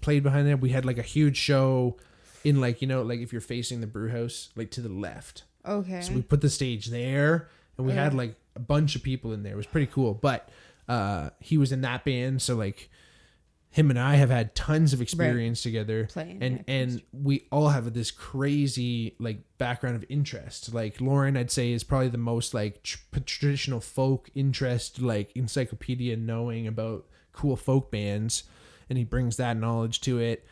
played behind there, we had like a huge show in like, you know, like if you're facing the brew house, like to the left.
Okay.
So we put the stage there and we had like a bunch of people in there. It was pretty cool. But he was in that band, so like him and I have had tons of experience together,
Playing,
and we all have this crazy like background of interest. Like Lauren, I'd say, is probably the most like traditional folk interest, like encyclopedia knowing about cool folk bands, and he brings that knowledge to it.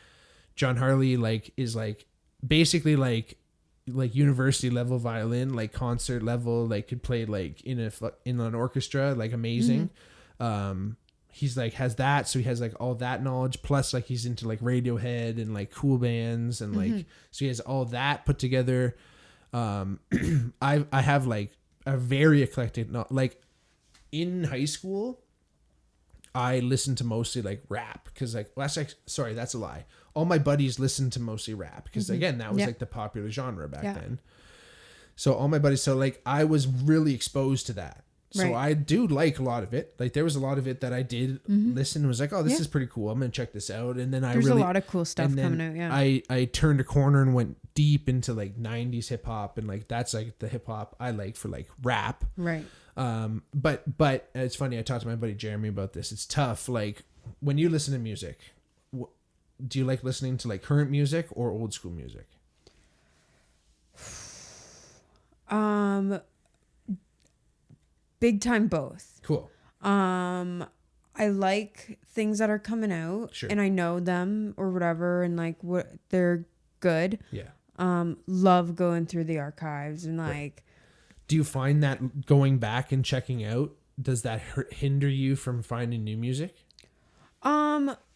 John Harley like is like basically like university level violin, like concert level, like could play like in an orchestra, like amazing. He's like has that, so he has like all that knowledge, plus like he's into like Radiohead and like cool bands, and like so he has all that put together. I have like a very eclectic, like in high school I listen to mostly like rap because like sorry, that's a lie. All my buddies listen to mostly rap because again, that was like the popular genre back then. So all my buddies, so like I was really exposed to that. So I do like a lot of it. Like there was a lot of it that I did listen and was like, oh, this is pretty cool. I'm going to check this out. And then there's
a lot of cool stuff coming out. Yeah.
I turned a corner and went deep into like 90s hip hop. And like, that's like the hip hop I like for like rap.
Right.
But it's funny. I talked to my buddy Jeremy about this. It's tough. Like when you listen to music, do you like listening to like current music or old school music?
Big time both.
Cool.
I like things that are coming out and I know them or whatever and like what they're good.
Yeah.
Love going through the archives and like.
Do you find that going back and checking out, does that hinder you from finding new music?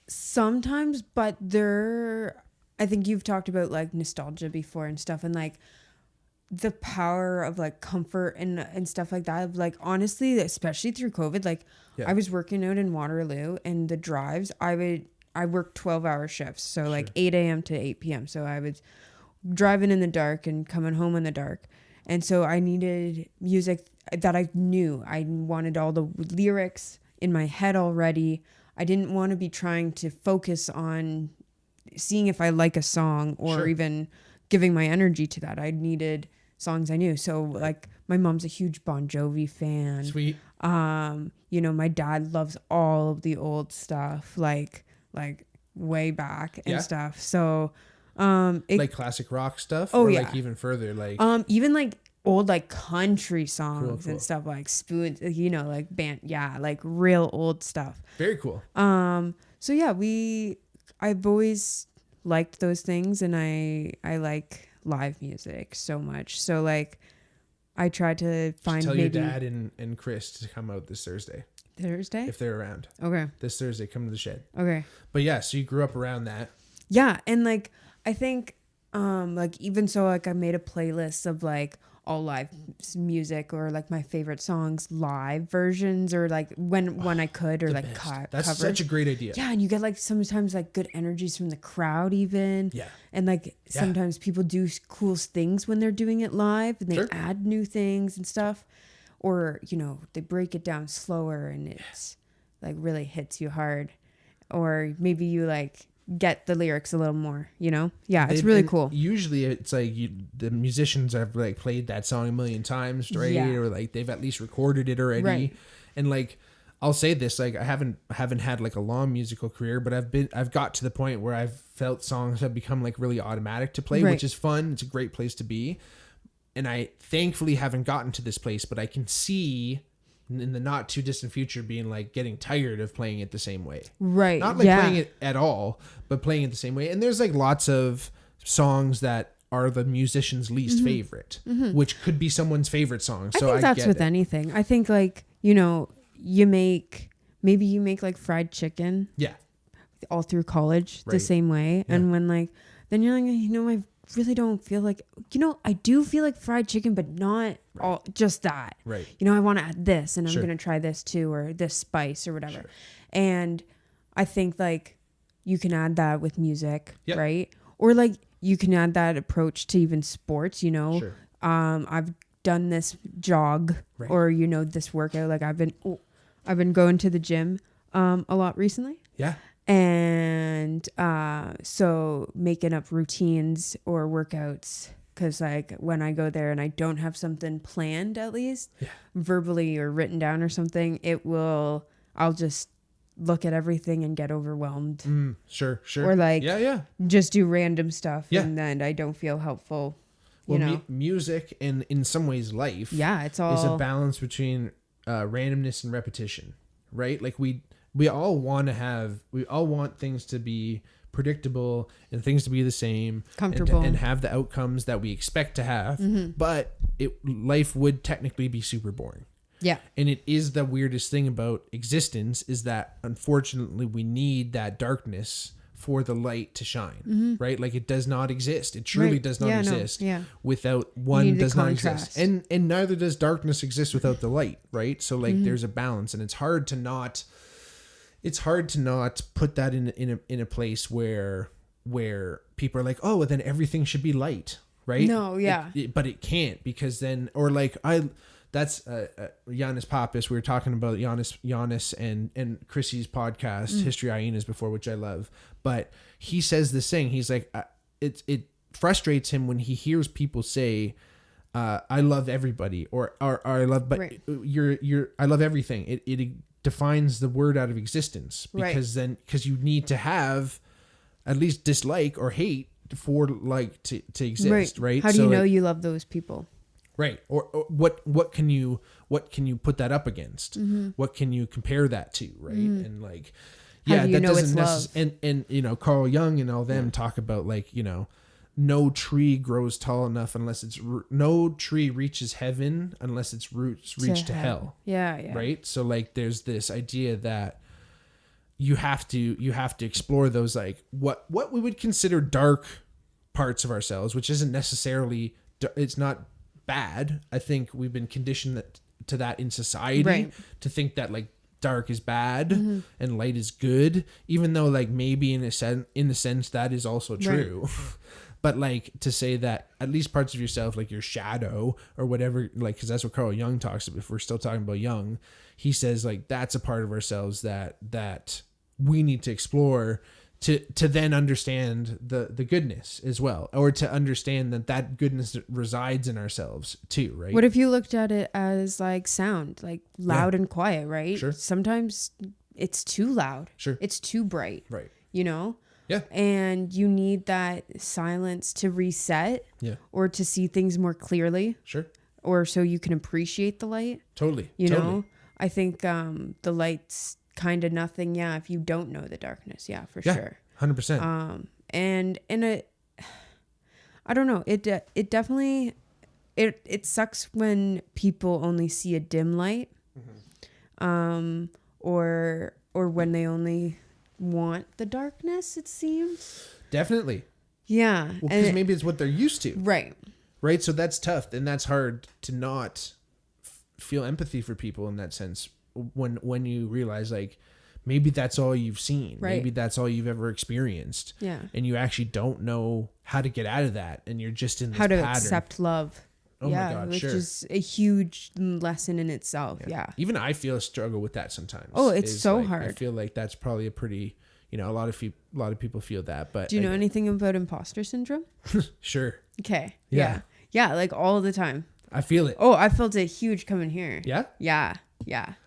Sometimes, but I think you've talked about like nostalgia before and stuff and like the power of like comfort and stuff like that. Like honestly, especially through COVID, like I was working out in Waterloo and the drives, I worked 12-hour shifts. So like 8 a.m. to 8 p.m. So I was driving in the dark and coming home in the dark. And so I needed music that I knew. I wanted all the lyrics in my head already. I didn't want to be trying to focus on seeing if I like a song or even giving my energy to that. I needed songs I knew. So like my mom's a huge Bon Jovi fan.
Sweet.
You know, my dad loves all of the old stuff, like way back and stuff. So
like classic rock stuff like even further like
even like old like country songs and stuff like spoons, you know, like band like real old stuff.
Very cool.
So yeah, I've always liked those things and I like live music so much. So like I tried to find
tell your dad and Chris to come out this Thursday if they're around.
Okay.
This Thursday, come to the shed.
Okay.
But yeah, so you grew up around that.
Yeah, and like I think like even so like I made a playlist of like all live music or like my favorite songs live versions or like when I could or like
that's
covered.
Such a great idea.
Yeah, and you get like sometimes like good energies from the crowd even.
Yeah.
And like sometimes people do cool things when they're doing it live and they add new things and stuff or you know they break it down slower and it's like really hits you hard or maybe you like get the lyrics a little more, you know? Yeah, it's really cool.
Usually it's like the musicians have like played that song a million times, right? Yeah. Or like they've at least recorded it already. Right. And like I'll say this, like I haven't had like a long musical career, but I've got to the point where I've felt songs have become like really automatic to play, which is fun. It's a great place to be. And I thankfully haven't gotten to this place, but I can see in the not too distant future being like getting tired of playing it the same way.
Right.
Not like playing it at all, but playing it the same way. And there's like lots of songs that are the musician's least favorite, which could be someone's favorite song. So I think
that's with anything. I think like, you know, you make like fried chicken.
Yeah.
All through college the same way. Yeah. And when like, then you're like, you know, I really don't feel like, you know, I do feel like fried chicken, but not all just that.
Right.
You know, I want to add this and I'm going to try this too, or this spice or whatever. Sure. And I think like you can add that with music, right? Or like you can add that approach to even sports, you know. Sure. I've done this jog or, you know, this workout. Like I've been going to the gym a lot recently.
Yeah.
And so making up routines or workouts, because like when I go there and I don't have something planned, at least verbally or written down or something, I'll just look at everything and get overwhelmed.
Sure.
Or like just do random stuff and then I don't feel helpful. You know?
Music and in some ways life
it's all
is a balance between randomness and repetition, right? Like we all want things to be predictable and things to be the same,
comfortable,
and have the outcomes that we expect to have. But life would technically be super boring. Yeah. And it is the weirdest thing about existence is that unfortunately we need that darkness for the light to shine, right? Like it does not exist. It truly does not exist without one does not exist. And neither does darkness exist without the light, right? So like there's a balance and it's hard to not it's hard to not put that in a place where people are like, oh, well, then everything should be light, right?
No, yeah.
But it can't, because then, or like that's Giannis Pappas. We were talking about Giannis and Chrissy's podcast, History Hyenas, before, which I love. But he says this thing. He's like, it frustrates him when he hears people say, I love everybody, or I love, but
right.
I love everything. It defines the word out of existence, because
right.
because you need to have at least dislike or hate for like to exist, right?
How do you know you love those people?
Right. Or what can you put that up against?
Mm-hmm.
What can you compare that to, right? And like,
How do you
that
know
doesn't
it's love?
and you know, Carl Jung and all them talk about, like, you know, no tree grows tall enough unless no tree reaches heaven unless its roots reach to hell.
Yeah.
Right? So like there's this idea that you have to explore those, like what we would consider dark parts of ourselves, which isn't necessarily, it's not bad. I think we've been conditioned to that in society, to think that like dark is bad and light is good, even though like maybe in a sense that is also true. But like to say that at least parts of yourself, like your shadow or whatever, like, because that's what Carl Jung talks about. If we're still talking about Jung, he says like that's a part of ourselves that we need to explore to then understand the goodness as well, or to understand that goodness resides in ourselves too, right?
What if you looked at it as like sound, like loud and quiet, right?
Sure.
Sometimes it's too loud.
Sure.
It's too bright.
Right.
You know?
Yeah.
And you need that silence to reset.
Yeah.
Or to see things more clearly.
Sure.
Or so you can appreciate the light.
Totally.
You know? I think the light's kind of nothing, if you don't know the darkness. Yeah, for sure.
100%.
And I don't know, it definitely it sucks when people only see a dim light. Or when they only want the darkness, it seems.
Definitely.
Yeah.
Well, because maybe it's what they're used to.
Right.
Right. So that's tough, and that's hard to not feel empathy for people in that sense when you realize like maybe that's all you've seen.
Right.
Maybe that's all you've ever experienced.
Yeah.
And you actually don't know how to get out of that, and you're just in this
how to
pattern.
accept love.
Oh my God,
which
sure.
is a huge lesson in itself. Yeah.
Even I feel a struggle with that sometimes.
Oh, it's so hard.
I feel like that's probably a pretty, you know, a lot of people feel that. But
do you know anything about imposter syndrome?
Sure.
Okay.
Yeah.
Yeah, like all the time.
I feel it.
Oh, I felt it huge coming here.
Yeah?
Yeah.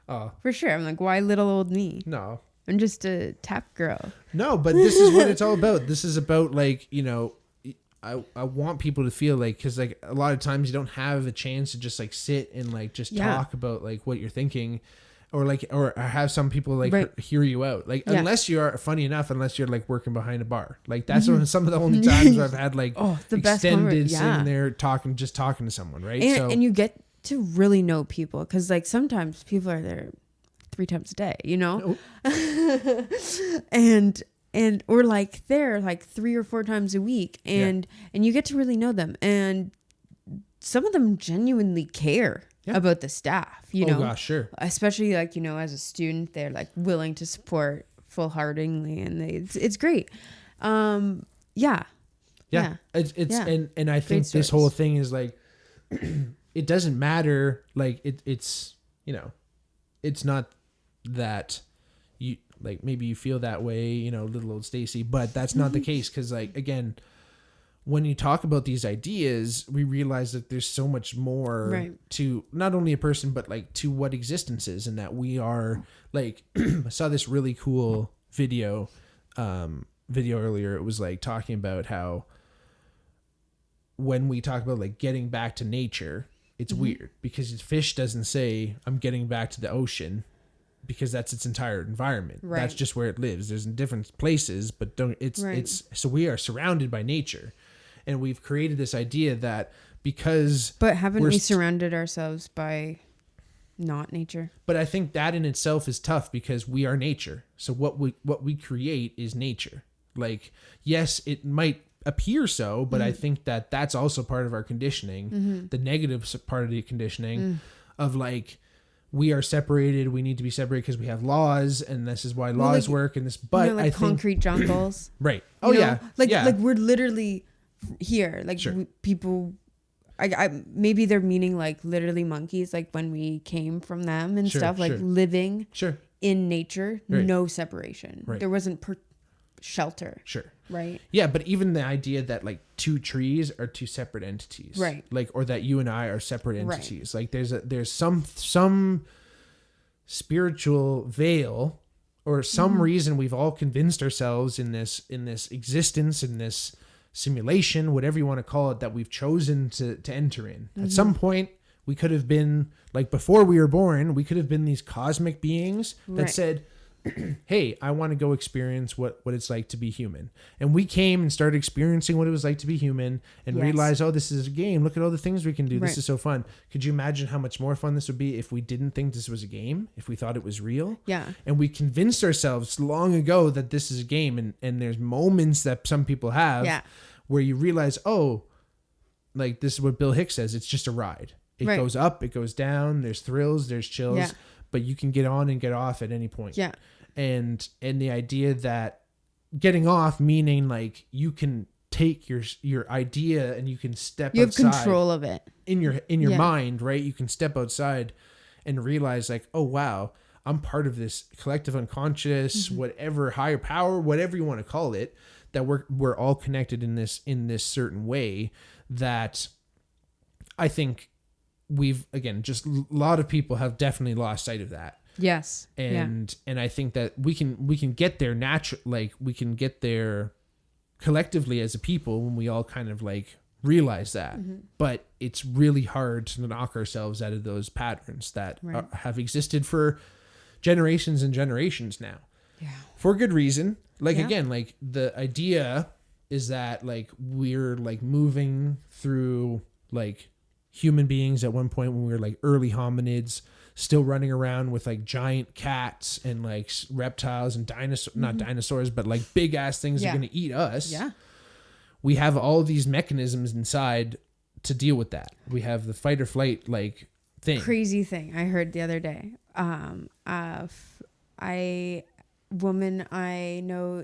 Oh.
For sure. I'm like, why little old me?
No.
I'm just a tap girl.
No, but this is what it's all about. This is about, like, you know, I want people to feel like, because like a lot of times you don't have a chance to just like sit and like just talk about like what you're thinking, or have some people like hear you out, like unless you are funny enough, unless you're like working behind a bar, like that's some of the only times where I've had like
the
extended sitting there talking to someone, right?
And you get to really know people, because like sometimes people are there 3 times a day, you know. and or like they're like 3 or 4 times a week, and you get to really know them, and some of them genuinely care about the staff, you know.
Oh gosh, sure.
Especially like, you know, as a student, they're like willing to support full-heartedly, and it's great. And
I think this whole thing is like it doesn't matter, like it's you know, it's not that you like maybe you feel that way, you know, little old Stacie, but that's not the case, because like again, when you talk about these ideas, we realize that there's so much more to not only a person, but like to what existence is, and that we are like I saw this really cool video earlier. It was like talking about how when we talk about like getting back to nature, it's weird because fish doesn't say I'm getting back to the ocean, because that's its entire environment. Right. That's just where it lives. There's in different places, but it's so we are surrounded by nature, and we've created this idea that because
but haven't we surrounded ourselves by not nature?
But I think that in itself is tough, because we are nature. So what we create is nature. Like, yes, it might appear so, but I think that that's also part of our conditioning, the negative part of the conditioning of like, we are separated. We need to be separated because we have laws, and this is why laws work. And this, but
like
I think
concrete jungles,
right? Oh
you know?
yeah,
like we're literally here. Like people, I maybe they're meaning like literally monkeys, like when we came from them and stuff, like living in nature, no separation. There wasn't shelter. Right.
Yeah, but even the idea that like two trees are two separate entities,
right?
Like, or that you and I are separate entities. Like, there's some spiritual veil or some reason we've all convinced ourselves in this existence, in this simulation, whatever you want to call it, that we've chosen to enter in. At some point, we could have been like, before we were born, we could have been these cosmic beings that said, hey, I want to go experience what it's like to be human. And we came and started experiencing what it was like to be human and realized, oh, this is a game. Look at all the things we can do. This is so fun. Could you imagine how much more fun this would be if we didn't think this was a game, if we thought it was real?
Yeah.
And we convinced ourselves long ago that this is a game. And there's moments that some people have where you realize, oh, like this is what Bill Hicks says. It's just a ride. It goes up, it goes down. There's thrills, there's chills, but you can get on and get off at any point.
Yeah.
And the idea that getting off, meaning like you can take your idea and you can step outside.
You have control of it
in your mind, right? You can step outside and realize like, oh wow, I'm part of this collective unconscious, whatever, higher power, whatever you want to call it, that we're all connected in this certain way. That I think we've, again, just a lot of people have definitely lost sight of that.
Yes.
And I think that we can get there like we can get there collectively as a people when we all kind of like realize that. But it's really hard to knock ourselves out of those patterns that have existed for generations and generations now. Yeah. For good reason. Like again, like the idea is that like we're like moving through like human beings at one point when we were like early hominids, still running around with like giant cats and like reptiles and not dinosaurs, but like big ass things that are going to eat us. Yeah. We have all these mechanisms inside to deal with that. We have the fight or flight like thing.
Crazy thing I heard the other day. Woman I know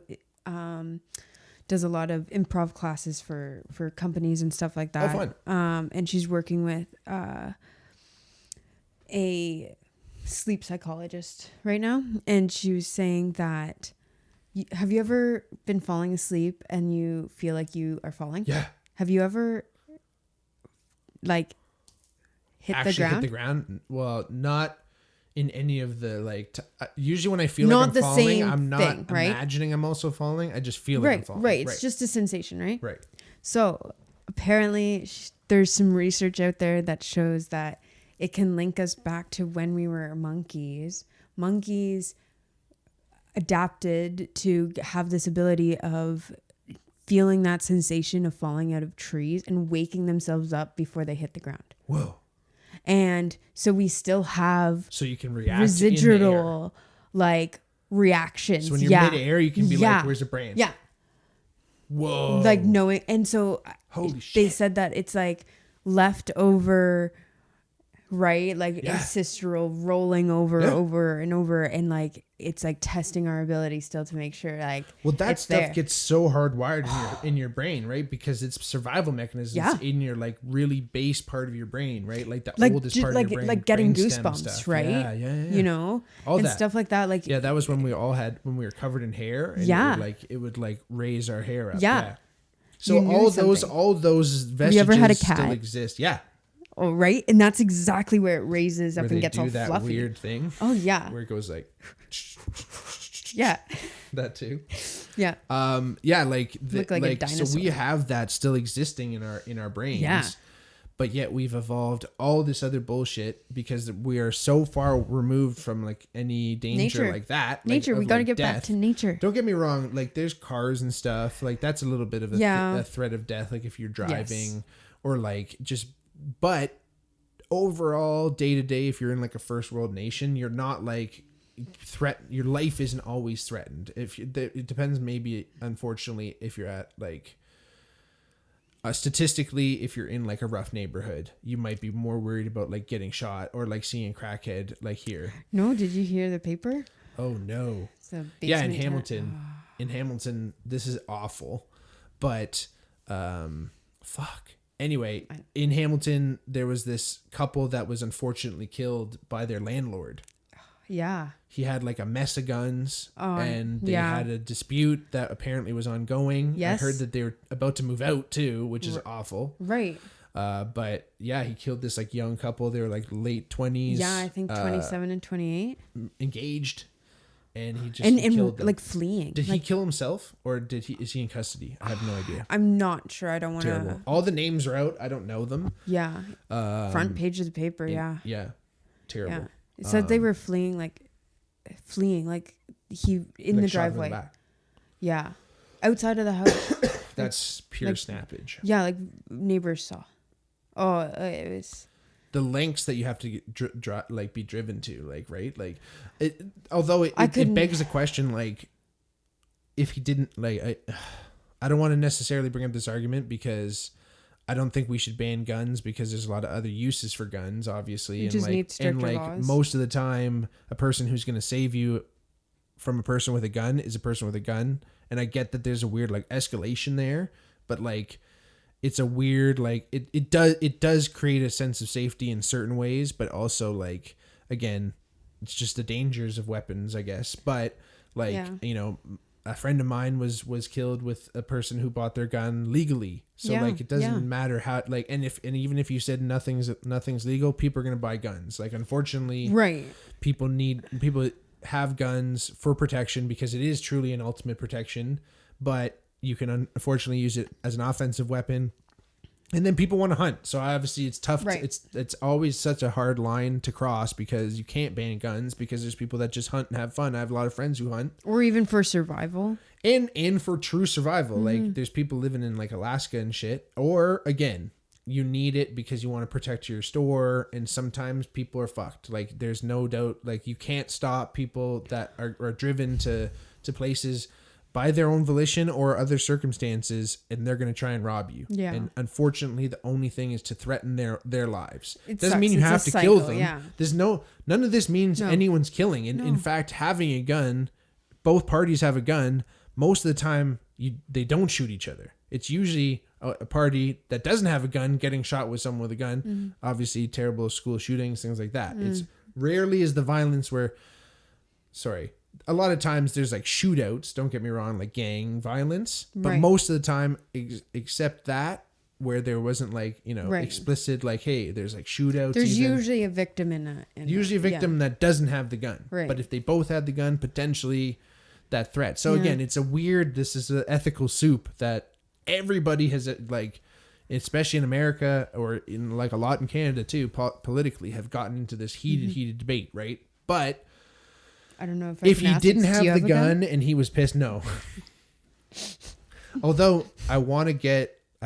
does a lot of improv classes for companies and stuff like that.
Oh, fun.
And she's working with a sleep psychologist right now, and she was saying that have you ever been falling asleep and you feel like you are falling?
Yeah.
Have you ever like hit the ground?
Well, not in any of the like usually when I feel like I'm falling, I'm not imagining I'm also falling. I just feel like I'm falling.
Right. It's just a sensation, right?
Right.
So apparently there's some research out there that shows that it can link us back to when we were monkeys. Monkeys adapted to have this ability of feeling that sensation of falling out of trees and waking themselves up before they hit the ground.
Whoa.
And so we still have
so you can react
residual like reactions.
So when you're midair, you can be like, where's the brain?
Yeah.
Whoa.
Like knowing. And so
holy shit.
They said that it's like leftover, right? Like ancestral rolling over and over. And like, it's like testing our ability still to make sure like,
well, that stuff gets so hardwired in your brain, right? Because it's survival mechanisms in your like really base part of your brain, right? Like the oldest part of your brain.
Like getting goosebumps, right?
Yeah.
You know,
all
and
that
stuff like that. Like,
that was when we were covered in hair. And it would like raise our hair up. Yeah. So all those vestiges still exist. Yeah.
Oh, right. And that's exactly where it raises up and gets all fluffy.
That weird thing.
Oh yeah.
Where it goes like.
Yeah.
That too.
Yeah.
Yeah. Like
a dinosaur.
So we have that still existing in our brains.
Yeah.
But yet we've evolved all this other bullshit because we are so far removed from like any danger like that.
Nature. We got to get back to nature.
Don't get me wrong. Like there's cars and stuff. Like that's a little bit of a threat of death. Like if you're driving or like just. But overall, day to day, if you're in like a first world nation, you're not like your life isn't always threatened. It depends, maybe, unfortunately, if you're at like statistically, if you're in like a rough neighborhood, you might be more worried about like getting shot or like seeing a crackhead like here.
No, did you hear the paper?
Oh no.
Yeah,
in Hamilton. In Hamilton, this is awful. But fuck. Anyway, in Hamilton, there was this couple that was unfortunately killed by their landlord.
Yeah.
He had like a mess of guns, and they had a dispute that apparently was ongoing.
Yes.
I heard that they were about to move out too, which is awful.
Right.
But yeah, he killed this like young couple. They were like late 20s.
Yeah, I think 27 and 28.
Engaged. And he just
and
killed them.
Like fleeing.
Did he kill himself, or is he in custody? I have no idea.
I'm not sure. I don't want to.
All the names are out. I don't know them.
Yeah. Front page of the paper. Yeah.
Terrible.
Yeah. It said they were fleeing like he in like the driveway. The yeah. Outside of the house.
That's pure snappage.
Yeah, like neighbors saw. Oh, it was
the lengths that you have to get, be driven to, like, right? Like, although it begs the question, like, if he didn't, like, I don't want to necessarily bring up this argument because I don't think we should ban guns because there's a lot of other uses for guns, obviously.
You just need stricter laws.
Most of the time, a person who's going to save you from a person with a gun is a person with a gun. And I get that there's a weird, like, escalation there, but, like, it's a weird, like, it does create a sense of safety in certain ways, but also, like, again, it's just the dangers of weapons, I guess. But, like, you know, a friend of mine was killed with a person who bought their gun legally. So like, it doesn't matter how, like, and even if you said nothing's legal, people are going to buy guns. Like, unfortunately,
right.
People have guns for protection because it is truly an ultimate protection, but you can unfortunately use it as an offensive weapon. And then people want to hunt. So obviously it's tough.
Right.
It's always such a hard line to cross because you can't ban guns because there's people that just hunt and have fun. I have a lot of friends who hunt.
Or even for survival.
And for true survival. Like, there's people living in like Alaska and shit. Or again, you need it because you want to protect your store. And sometimes people are fucked. Like, there's no doubt, like, you can't stop people that are driven to places by their own volition or other circumstances, and they're going to try and rob you. Yeah. And unfortunately, the only thing is to threaten their lives. It doesn't mean you have to kill them. Yeah. There's none of this means anyone's killing. And in fact, having a gun, both parties have a gun. Most of the time, they don't shoot each other. It's usually a party that doesn't have a gun getting shot with someone with a gun. Mm-hmm. Obviously, terrible school shootings, things like that. It's rarely is the violence where, a lot of times there's like shootouts, don't get me wrong, like gang violence. But most of the time, except that, where there wasn't like, explicit, like, hey, there's like shootouts.
There's usually a victim
usually a victim that doesn't have the gun. Right. But if they both had the gun, potentially that threat. So again, this is an ethical soup that everybody has, like, especially in America or in like a lot in Canada too, politically have gotten into this heated debate, right? But
I don't know
if he didn't have the gun and he was pissed, no. Although I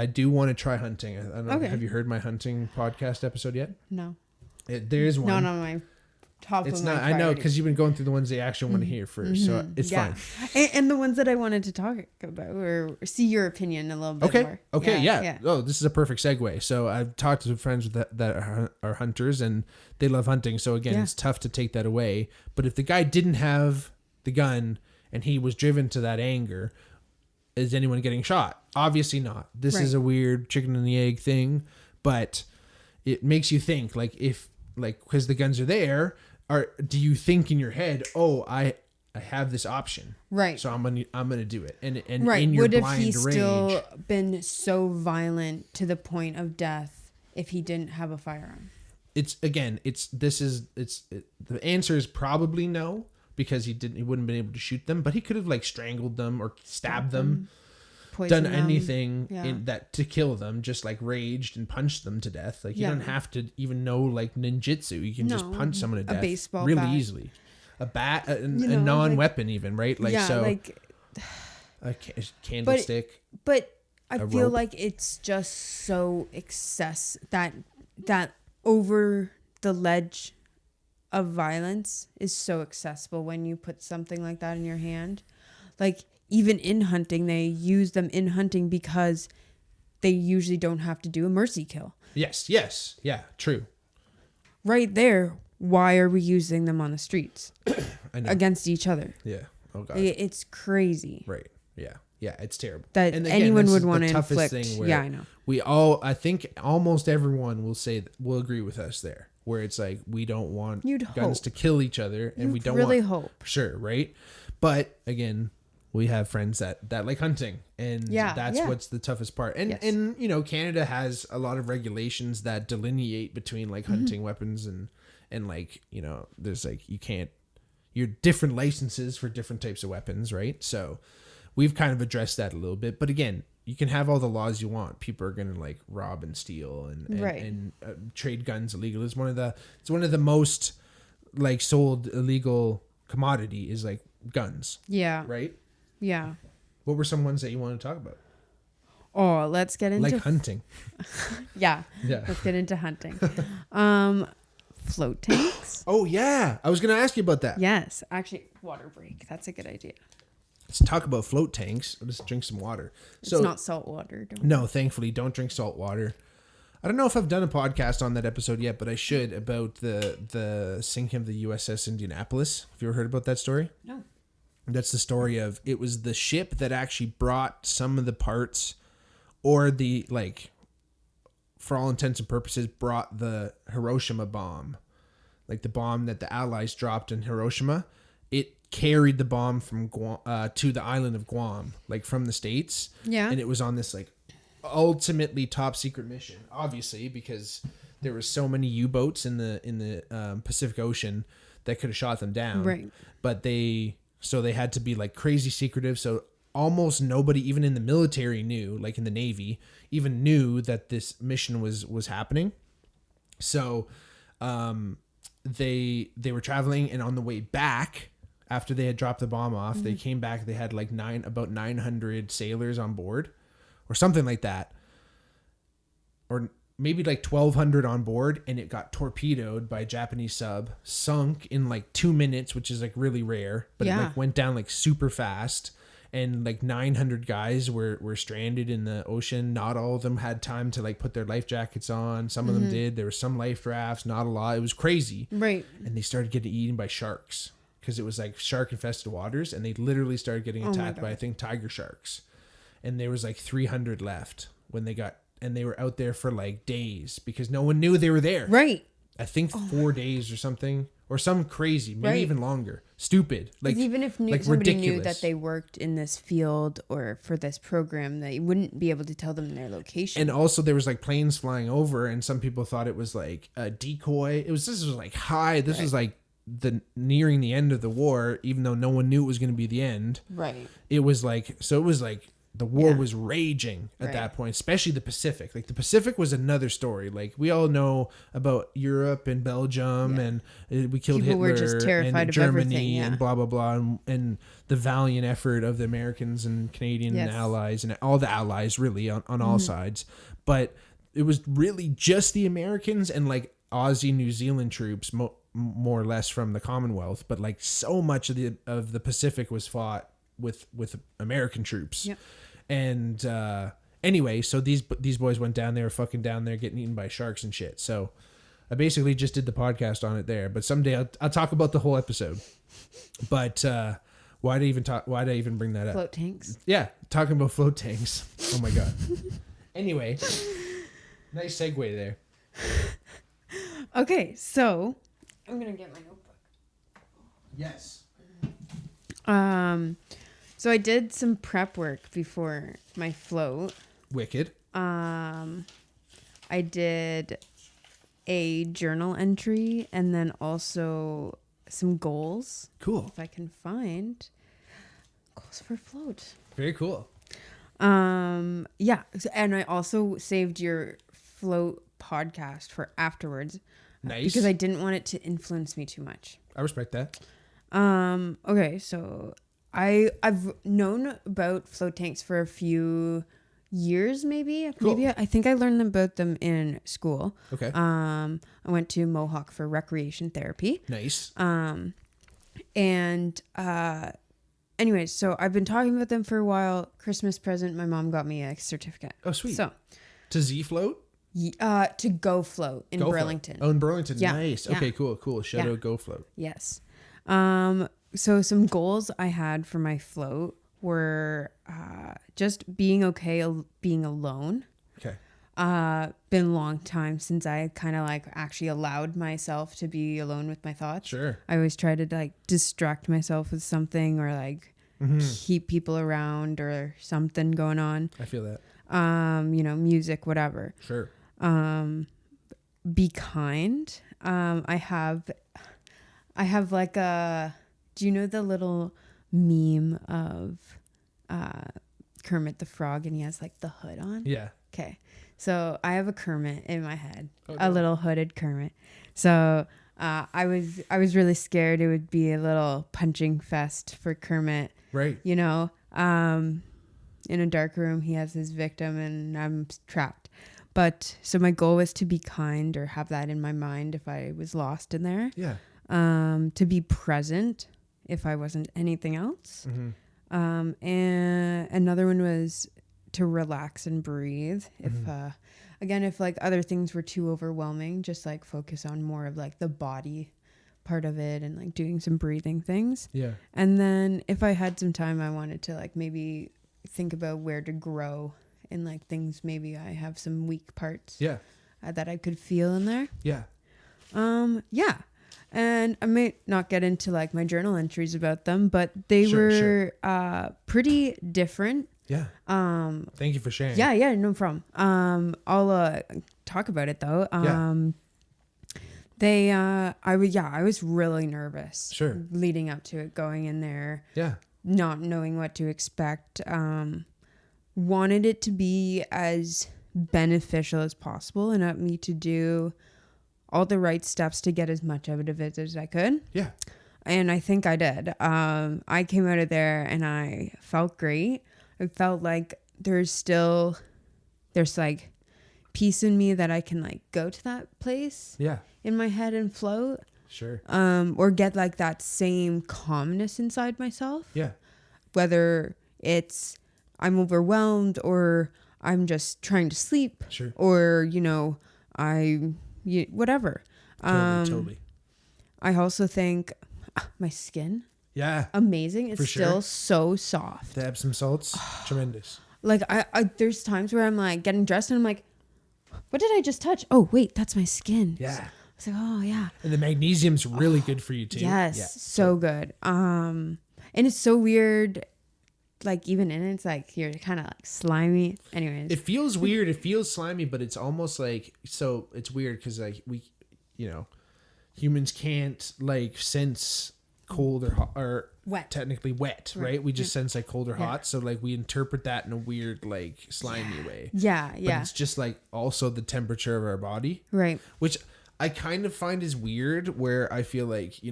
do want to try hunting. I don't know. Have you heard my hunting podcast episode yet?
No.
There is one.
Not on my top of my priority.
I know, because you've been going through the ones they actually want to hear first, so it's fine.
And the ones that I wanted to talk about or see your opinion a little bit more.
Okay, yeah. Oh, this is a perfect segue. So I've talked to friends that are hunters, and they love hunting. So again, it's tough to take that away. But if the guy didn't have the gun and he was driven to that anger, is anyone getting shot? Obviously not. This is a weird chicken and the egg thing, but it makes you think, like, because the guns are there, do you think in your head, oh, I have this option, right? So I'm gonna do it, and in your blind rage. Would have he still
been so violent to the point of death if he didn't have a firearm?
The answer is probably no, because he wouldn't have been able to shoot them, but he could have like strangled them or stabbed them. Done anything to kill them, just like raged and punched them to death. Like, you don't have to even know like ninjutsu. You can just punch someone to death, a baseball really bat. Easily. A bat, a non-weapon, like, even, right? Like, like a candlestick.
But I feel like it's just so that over the ledge of violence is so accessible when you put something like that in your hand. Like, even in hunting, they use them in hunting because they usually don't have to do a mercy kill.
Yes. Yeah, true.
Right there, why are we using them on the streets against each other?
Yeah. Oh, God.
It's crazy.
Right. Yeah. Yeah, it's terrible.
That
and again,
anyone
this
would
is
want
the
to
toughest
inflict.
thing where
Yeah, I know.
I think almost everyone will agree with us there, where it's like, we don't want guns to kill each other, and we don't
really
want,
hope.
Sure, right? But again, we have friends that like hunting, and that's what's the toughest part. And and you know, Canada has a lot of regulations that delineate between like hunting weapons and like, you know, there's like, you're different licenses for different types of weapons, right? So we've kind of addressed that a little bit, but again, you can have all the laws you want. People are gonna like rob and steal and trade guns illegal. It's one of the most like sold illegal commodity is like guns.
Yeah.
Right.
Yeah.
What were some ones that you want to talk about?
Oh, let's get into
like hunting.
Yeah.
Yeah.
Let's get into hunting. Float tanks.
Oh yeah, I was gonna ask you about that.
Yes, actually, water break. That's a good idea.
Let's talk about float tanks. I'll just drink some water.
It's not salt water.
No, thankfully, don't drink salt water. I don't know if I've done a podcast on that episode yet, but I should, about the sinking of the USS Indianapolis. Have you ever heard about that story?
No.
That's the story of, it was the ship that actually brought some of the parts, or the, like, for all intents and purposes, brought the Hiroshima bomb. Like the bomb that the Allies dropped in Hiroshima. It carried the bomb from Guam, to the island of Guam, like from the States.
Yeah.
And it was on this like ultimately top secret mission, obviously, because there was so many U-boats in the Pacific Ocean that could have shot them down.
Right.
But they had to be like crazy secretive. So almost nobody, even in the military, knew, like in the Navy, even knew that this mission was happening. So they were traveling, and on the way back, after they had dropped the bomb off, they came back. They had like about 900 sailors on board, or something like that, or maybe like 1,200 on board, and it got torpedoed by a Japanese sub, sunk in like 2 minutes, which is like really rare, but it like went down like super fast, and like 900 guys were stranded in the ocean. Not all of them had time to like put their life jackets on. Some of them did. There were some life rafts, not a lot. It was crazy.
Right.
And they started getting eaten by sharks, because it was like shark infested waters, and they literally started getting attacked by, I think, tiger sharks. And there was like 300 left when they got, and they were out there for like days because no one knew they were there.
Right.
I think 4 days or something, or some crazy, maybe even longer. Stupid. Like,
even if somebody
ridiculous.
knew that they worked in this field or for this program, they wouldn't be able to tell them their location.
And also there was like planes flying over, and some people thought it was like a decoy. This was like high. This was like nearing the end of the war, even though no one knew it was going to be the end.
Right.
It was like the war was raging at that point, especially the Pacific. Like the Pacific was another story. Like we all know about Europe and Belgium, and we killed
People
Hitler,
were just terrified
and
of
Germany,
everything,
and blah blah blah, and the valiant effort of the Americans and Canadian allies, and all the allies really on all sides. But it was really just the Americans and like Aussie, New Zealand troops, more or less from the Commonwealth, but like so much of the Pacific was fought with American troops.
Yep.
And anyway, so these boys went down there, fucking down there, getting eaten by sharks and shit. So I basically just did the podcast on it there. But someday I'll talk about the whole episode. But why did I even bring that up?
Float tanks.
Yeah, talking about float tanks. Oh my god. Anyway, nice segue there.
Okay, so I'm gonna get my notebook.
Yes.
So I did some prep work before my float.
Wicked.
I did a journal entry and then also some goals.
Cool.
If I can find goals for float.
Very cool.
Yeah, and I also saved your float podcast for afterwards.
Nice.
Because I didn't want it to influence me too much.
I respect that.
Okay, so I've known about float tanks for a few years, maybe.
Cool.
Maybe I think I learned about them in school.
Okay.
I went to Mohawk for recreation therapy.
Nice.
And anyways, so I've been talking with them for a while. Christmas present, my mom got me a certificate.
Oh, sweet.
So
to Z Float?
To Go Float in Burlington.
Oh, in Burlington.
Yeah.
Nice.
Yeah.
Okay, cool. Shout out Go Float.
Yes. So some goals I had for my float were just being okay being alone.
Okay.
Been a long time since I kind of like actually allowed myself to be alone with my thoughts.
Sure.
I always try to like distract myself with something or like keep people around or something going on.
I feel that.
Music, whatever.
Sure.
Be kind. I have like do you know the little meme of Kermit the Frog and he has like the hood on?
Yeah.
Okay. So I have a Kermit in my head,
Oh,
a little hooded Kermit. So I was really scared it would be a little punching fest for Kermit.
Right.
You know, in a dark room, he has his victim and I'm trapped. But so my goal was to be kind or have that in my mind if I was lost in there.
Yeah.
To be present if I wasn't anything else. And another one was to relax and breathe. If like other things were too overwhelming, just like focus on more of like the body part of it and like doing some breathing things.
Yeah.
And then if I had some time, I wanted to like maybe think about where to grow and like things maybe I have some weak parts.
Yeah.
That I could feel in there.
Yeah.
Yeah. And I may not get into like my journal entries about them, but they were pretty different.
Yeah. Thank you for sharing.
Yeah, no problem. I'll talk about it though. I was really nervous.
Sure.
Leading up to it, going in there.
Yeah.
Not knowing what to expect. Wanted it to be as beneficial as possible and help me to do all the right steps to get as much out of it as I could.
Yeah.
And I think I did. I came out of there and I felt great. I felt like there's like peace in me that I can like go to that place.
Yeah.
In my head and float.
Sure.
Or get like that same calmness inside myself.
Yeah.
Whether it's I'm overwhelmed or I'm just trying to sleep.
Sure.
Or, whatever.
Totally.
I also think my skin.
Yeah.
Amazing. It's still so soft.
The Epsom salts. Tremendous.
Like I there's times where I'm like getting dressed and I'm like, what did I just touch? Oh, wait, that's my skin.
Yeah.
It's like, oh yeah.
And the magnesium's really good for you too.
Yes.
Yeah.
So good. And it's so weird. Like even in it, it's like you're kind of like slimy. Anyways.
It feels weird. It feels slimy, but it's almost like, so it's weird because like humans can't like sense cold or hot or
wet.
Technically wet, right? We just sense like cold or hot. So like we interpret that in a weird like slimy way.
Yeah.
But it's just like also the temperature of our body.
Right.
Which I kind of find is weird, where I feel like,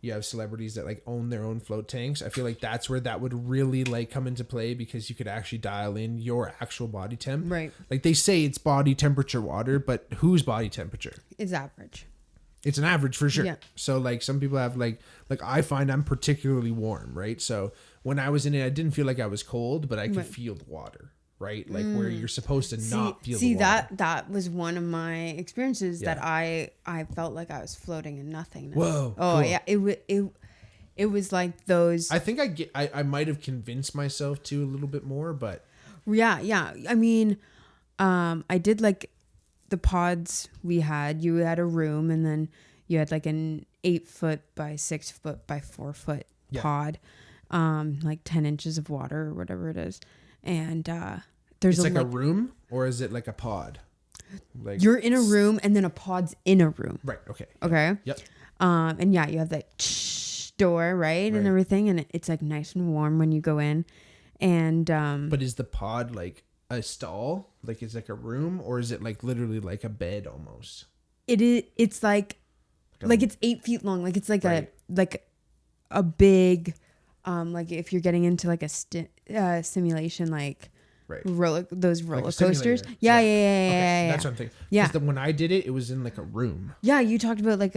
you have celebrities that like own their own float tanks. I feel like that's where that would really like come into play, because you could actually dial in your actual body temp.
Right.
Like they say it's body temperature water, but whose body temperature?
It's average.
It's an average for sure.
Yeah.
So like some people have like I find I'm particularly warm, right? So when I was in it, I didn't feel like I was cold, but I could feel the water, right? Like where you're supposed to not feel the water.
that was one of my experiences that I felt like I was floating in nothingness.
Whoa.
Oh
cool.
yeah. It was like those.
I think I might have convinced myself to a little bit more, but
yeah. I mean, I did like the pods we had. You had a room, and then you had like an 8 foot by 6 foot by 4 foot pod, like 10 inches of water or whatever it is. And there's
it's like a room, or is it like a pod? Like
you're in a room, and then a pod's in a room.
Right. Okay.
Okay.
Yep.
And yeah, you have that door, right, and everything, and it's like nice and warm when you go in. And
but is the pod like a stall? Like it's like a room, or is it like literally like a bed almost?
It is. It's like it's 8 feet long. Like it's like a big, like if you're getting into like a simulation, like those roller coasters. Yeah.
Okay, that's what I'm thinking.
Yeah.
Because when I did it, it was in like a room.
Yeah, you talked about like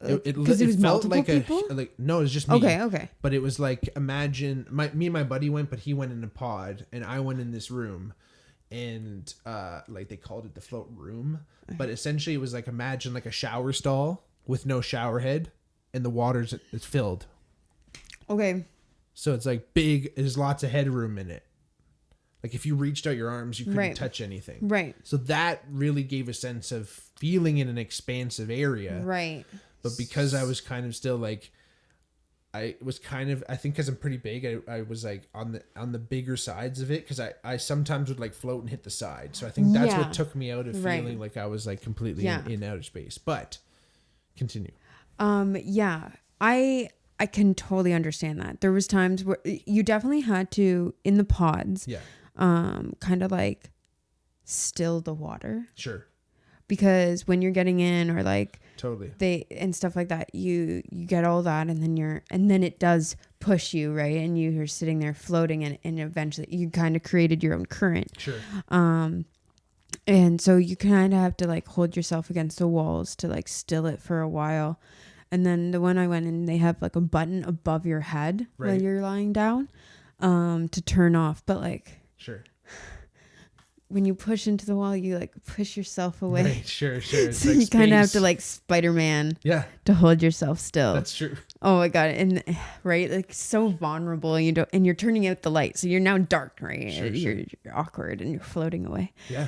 Because it was
felt
multiple
like
people?
No, it was just me.
Okay.
But it was like, imagine me and my buddy went, but he went in a pod and I went in this room, and like they called it the float room, but essentially it was like, imagine like a shower stall with no shower head, and the water's it's filled.
Okay.
So it's like big. There's lots of headroom in it. Like if you reached out your arms, you couldn't touch anything.
Right.
So that really gave a sense of feeling in an expansive area.
Right.
But because I was kind of still like, I think because I'm pretty big, I was like on the bigger sides of it, because I sometimes would like float and hit the side. So I think that's what took me out of feeling like I was like completely in outer space. But continue.
Yeah. I can totally understand that. There was times where you definitely had to, in the pods, kind of like still the water.
Sure.
Because when you're getting in, or like
totally
and stuff like that, you get all that, and then it does push you, right? And you're sitting there floating, and eventually you kind of created your own current.
Sure.
And so you kind of have to like hold yourself against the walls to like still it for a while. And then the one I went in, they have like a button above your head while you're lying down, to turn off. But like,
sure,
when you push into the wall, you like push yourself away.
Right, sure. It's
so
like
you kind of have to like Spider-Man, to hold yourself still.
That's true.
Oh my god, and right, like so vulnerable. And you're turning out the light, so you're now dark, right?
Sure.
You're awkward, and you're floating away.
Yeah.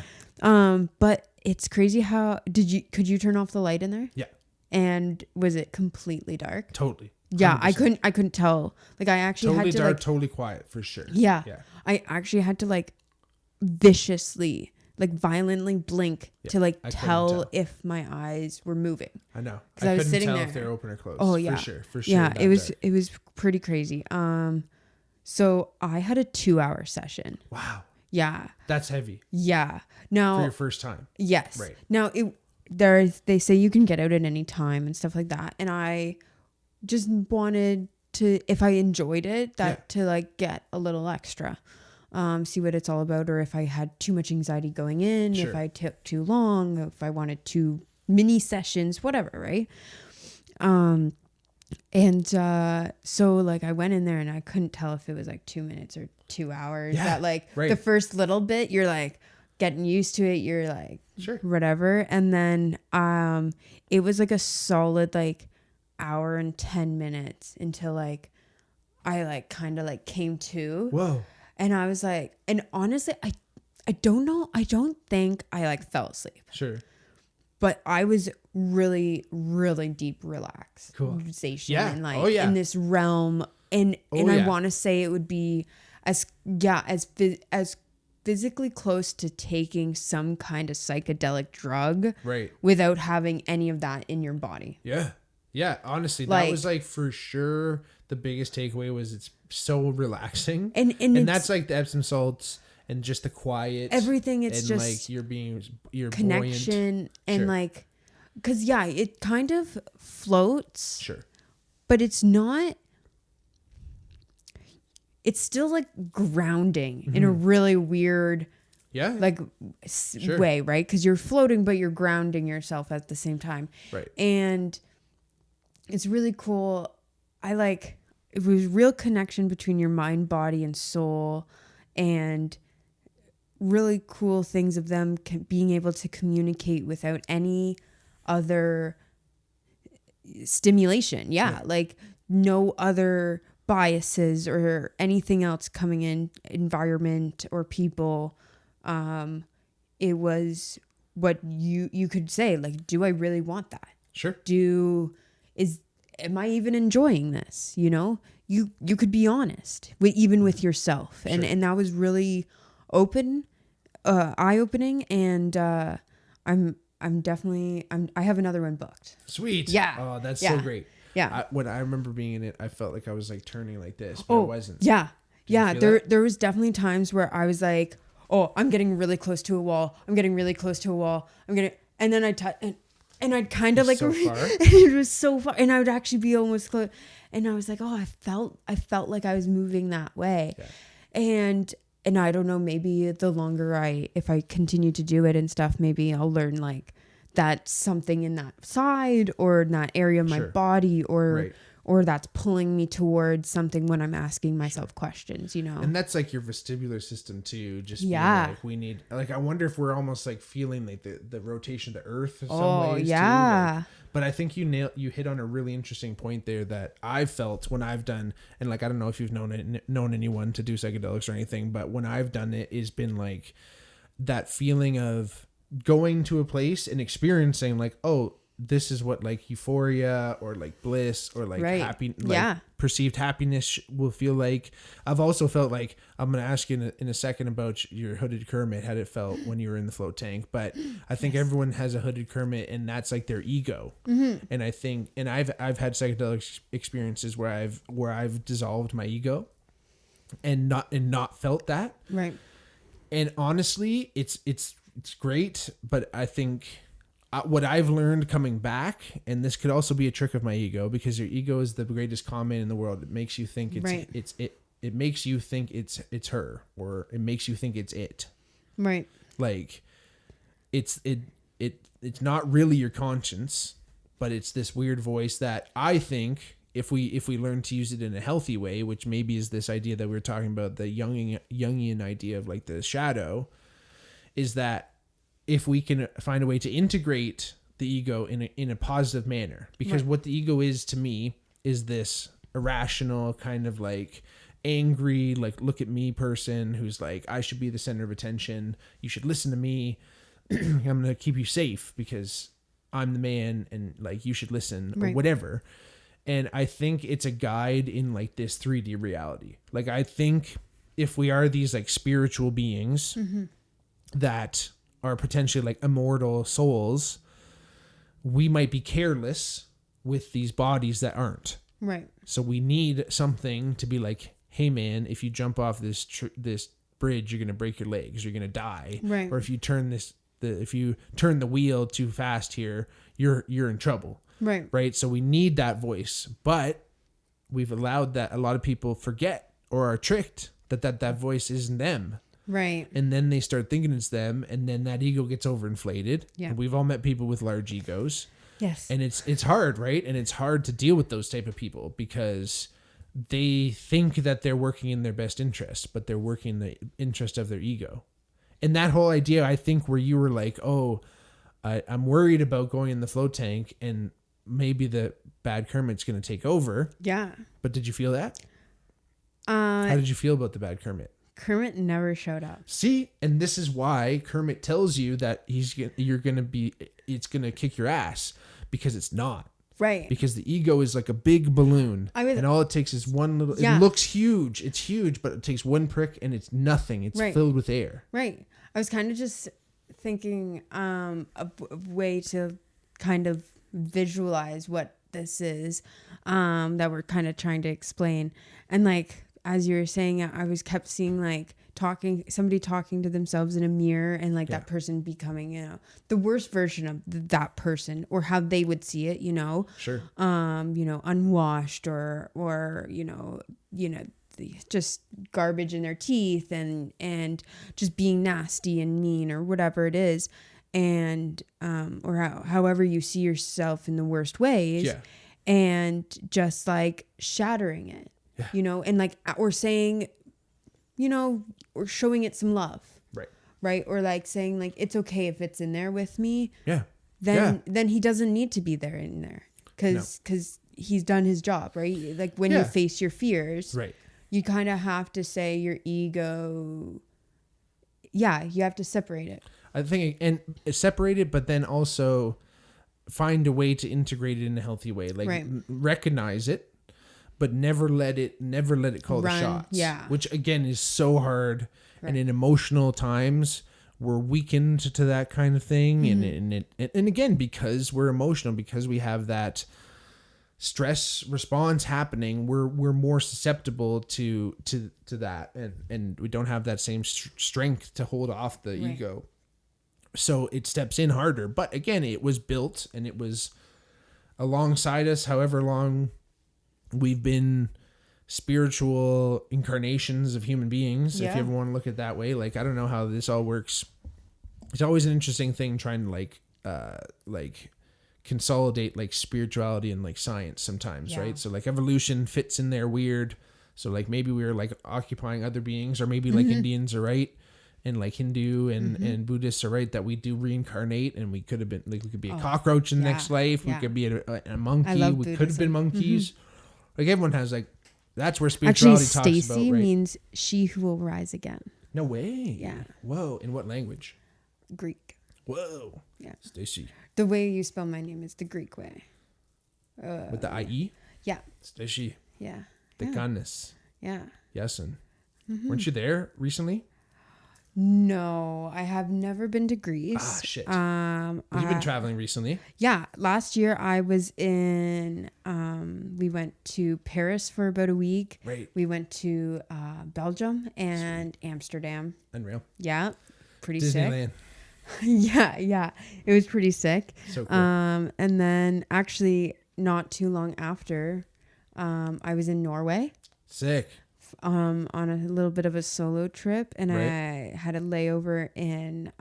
But it's crazy how could you turn off the light in there?
Yeah.
And was it completely dark?
Totally. 100%.
Yeah, I couldn't tell. Like I actually
totally
had to
dark,
like
totally quiet for sure.
Yeah. I actually had to like viciously, like violently blink to like tell if my eyes were moving.
I know.
Because I was sitting there
if they're open or closed.
Oh yeah,
for sure.
Yeah, it was pretty crazy. So I had a 2-hour session.
Wow.
Yeah.
That's heavy.
Yeah. Now
for your first time.
Yes.
Right.
Now they say you can get out at any time and stuff like that, and I just wanted to, if I enjoyed it, to like get a little extra, see what it's all about, or if I had too much anxiety going in, if I took too long, if I wanted 2 mini sessions, whatever, right? So like I went in there and I couldn't tell if it was like 2 minutes or 2 hours. That like the first little bit, you're like getting used to it, you're like whatever, and then it was like a solid like hour and 10 minutes until like I like kind of like came to.
Whoa.
And I was like, and honestly, I don't know, I don't think I like fell asleep.
Sure.
But I was really, really deep relaxation and like in this realm, and I want to say it would be as physically close to taking some kind of psychedelic drug, without having any of that in your body.
Yeah, honestly, that was like for sure the biggest takeaway was it's so relaxing, and that's like the Epsom salts and just the quiet,
everything. It's
and
just
like your
connection
buoyant.
And like, because it kind of floats, but it's not. It's still like grounding in a really weird, way, right? Because you're floating, but you're grounding yourself at the same time,
right?
And it's really cool. It was real connection between your mind, body, and soul, and really cool things of them being able to communicate without any other stimulation. Like no other biases or anything else coming in, environment or people. It was what you could say, like, do I really want that?
Sure.
Am I even enjoying this? You could be honest even with yourself. And that was really eye-opening. And I'm definitely, I have another one booked.
Sweet.
Yeah.
Oh, that's so great.
Yeah.
When I remember being in it, I felt like I was like turning like this, but I wasn't.
Yeah. There was definitely times where I was like, oh, I'm getting really close to a wall. And then and I'd kind of like,
so far.
It was so far, and I would actually be almost close, and I was like, oh, I felt like I was moving that way, and I don't know, maybe the longer if I continue to do it and stuff, maybe I'll learn like that's something in that side or in that area of my
Sure.
body, or
Right.
or that's pulling me towards something when I'm asking myself questions, you know.
And that's like your vestibular system too. Just
Yeah.
being like, we need, like, I wonder if we're almost like feeling like the rotation of the earth in some
Oh,
ways too.
yeah.
Like, but I think you hit on a really interesting point there that I've felt when I've done, and like, I don't know if you've known anyone to do psychedelics or anything, but when I've done it, it's been like that feeling of going to a place and experiencing like, oh, this is what like euphoria or like bliss or like
Right.
happy, like
Yeah.
perceived happiness will feel like. I've also felt like, I'm going to ask you in a second about your hooded Kermit, how it felt when you were in the float tank. But I think everyone has a hooded Kermit, and that's like their ego. And I think, and I've had psychedelic experiences where I've dissolved my ego and not felt that.
Right.
And honestly, it's great, but I think what I've learned coming back, and this could also be a trick of my ego, because your ego is the greatest comment in the world. It makes you think
Right.
it makes you think it's her, or it makes you think it's it.
Right.
Like it's not really your conscience, but it's this weird voice that I think if we learn to use it in a healthy way, which maybe is this idea that we were talking about, the Jungian idea of like the shadow, is that if we can find a way to integrate the ego in a positive manner, because what the ego is to me is this irrational kind of like angry, like, look at me person who's like, I should be the center of attention. You should listen to me. I'm going to keep you safe because I'm the man, and like, you should listen or whatever. And I think it's a guide in like this 3D reality. Like, I think if we are these like spiritual beings that are potentially like immortal souls, we might be careless with these bodies that aren't.
Right.
So we need something to be like, hey man, if you jump off this bridge, you're going to break your legs, you're going to die.
Right.
Or if you turn the wheel too fast here, you're in trouble.
Right.
Right. So we need that voice, but we've allowed that a lot of people forget or are tricked that voice isn't them.
Right.
And then they start thinking it's them, and then that ego gets overinflated.
Yeah.
And we've all met people with large egos.
Yes.
And it's hard, right? And it's hard to deal with those type of people because they think that they're working in their best interest, but they're working in the interest of their ego. And that whole idea, I think, where you were like, oh, I'm worried about going in the float tank and maybe the bad Kermit's going to take over.
Yeah.
But did you feel that? How did you feel about the bad Kermit?
Kermit never showed up.
See, and this is why Kermit tells you that it's going to kick your ass, because it's not.
Right.
Because the ego is like a big balloon, and all it takes is one little, it looks huge. It's huge, but it takes one prick and it's nothing. It's filled with air.
Right. I was kind of just thinking a way to kind of visualize what this is that we're kind of trying to explain. And like, as you were saying, I was kept seeing like somebody talking to themselves in a mirror, and like that person becoming, the worst version of that person, or how they would see it,
Sure.
Unwashed or just garbage in their teeth and just being nasty and mean or whatever it is. And, or however you see yourself in the worst ways, and just like shattering it. And like, or saying, or showing it some love. Right. Or like saying like, it's okay if it's in there with me.
Yeah.
Then he doesn't need to be there in there. Cause he's done his job. Right. Like when you face your fears, you kind of have to say your ego. Yeah. You have to separate it.
I think, and separate it, but then also find a way to integrate it in a healthy way. Like recognize it, but never let it call the shots.
Yeah.
Which again is so hard. Right. And in emotional times, we're weakened to that kind of thing. Mm-hmm. And again, because we're emotional, because we have that stress response happening, we're more susceptible to that. And we don't have that same strength to hold off the ego. So it steps in harder. But again, it was built and it was alongside us however long we've been spiritual incarnations of human beings, if you ever want to look at it that way. Like, I don't know how this all works. It's always an interesting thing trying to like like consolidate like spirituality and like science sometimes,
Yeah.
right? So like evolution fits in there weird. So like maybe we were like occupying other beings, or maybe like Indians are right, and like Hindu and Buddhists are right that we do reincarnate, and we could have been like, we could be a cockroach in the next life. We could be a monkey. We could have been monkeys. Like everyone has like, that's where spirituality talks about,
Stacie
right?
means she who will rise again.
No way.
Yeah.
Whoa. In what language?
Greek.
Whoa.
Yeah.
Stacie.
The way you spell my name is the Greek way.
With the IE?
Yeah.
Stacie.
Yeah.
The kindness.
Yeah.
Yes. And weren't you there recently?
No, I have never been to Greece.
Ah, shit. You've been traveling recently.
Yeah. Last year I was in, we went to Paris for about a week.
Right.
We went to Belgium and Amsterdam.
Unreal.
Yeah. Pretty sick.
Disneyland.
Yeah. It was pretty sick.
So cool.
And then actually not too long after, I was in Norway.
Sick.
On a little bit of a solo trip, and
Right.
I had a layover in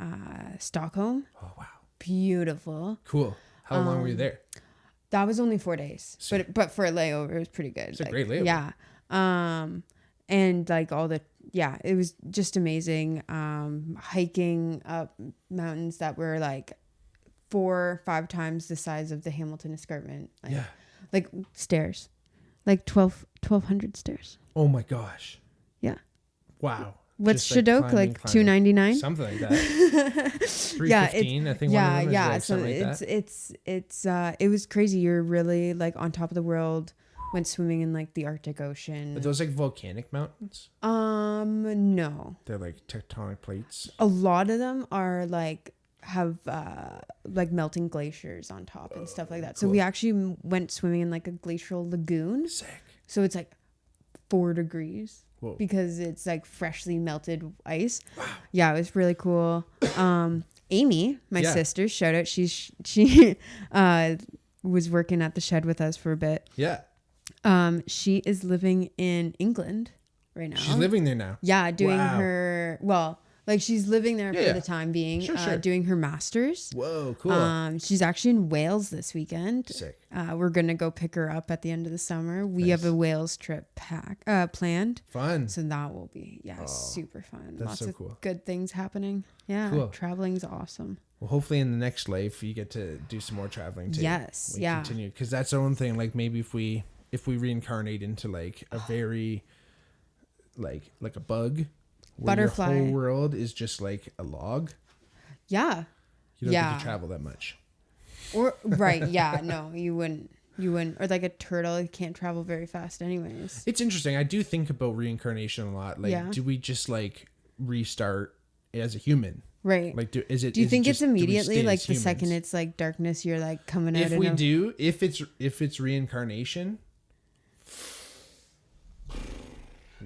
Stockholm.
Oh, wow.
Beautiful.
Cool. How long were you there?
That was only 4 days,
Sick.
but for a layover, it was pretty good.
It's a great layover.
Yeah. And like it was just amazing. Hiking up mountains that were like 4 or 5 times the size of the Hamilton Escarpment. Like,
Yeah.
Like stairs, like 1,200 stairs.
Oh my gosh.
Yeah.
Wow.
What's
Just,
Shadok like?
climbing.
$2.99.
Something like that. 315, I think. One of them is
So
something like that.
it was crazy. You're really like on top of the world. Went swimming in like the Arctic Ocean.
Are those like volcanic mountains?
No.
They're like tectonic plates.
A lot of them are like have like melting glaciers on top and stuff like that. So
cool.
we actually went swimming in like a glacial lagoon.
Sick.
So it's like 4 degrees.
Whoa.
Because it's like freshly melted ice. Wow. Yeah, it was really cool. Amy, my sister, shout out. She was working at the shed with us for a bit.
Yeah.
She is living in England right now.
She's living there now.
Yeah, doing her she's living there for the time being,
Sure.
doing her master's.
Whoa, cool.
She's actually in Wales this weekend.
Sick.
We're gonna go pick her up at the end of the summer. We have a Wales trip planned.
Fun.
So that will be super fun.
That's
Lots
so
of
cool.
good things happening. Yeah,
Cool.
traveling's awesome.
Well, hopefully in the next life you get to do some more traveling too.
Yes, yeah.
Continue, because that's the one thing. Like maybe if we reincarnate into like a very like a bug, where
Butterfly.
your whole world is just like a log.
Yeah.
You don't get to travel that much.
Or right, yeah, no, you wouldn't, or like a turtle, you can't travel very fast anyways.
It's interesting. I do think about reincarnation a lot. Like, do we just like restart as a human?
Right.
Like, do you
think it's
do we
immediately
stay
like
as
the
humans?
second it's like darkness, you're like coming out?
If it's reincarnation.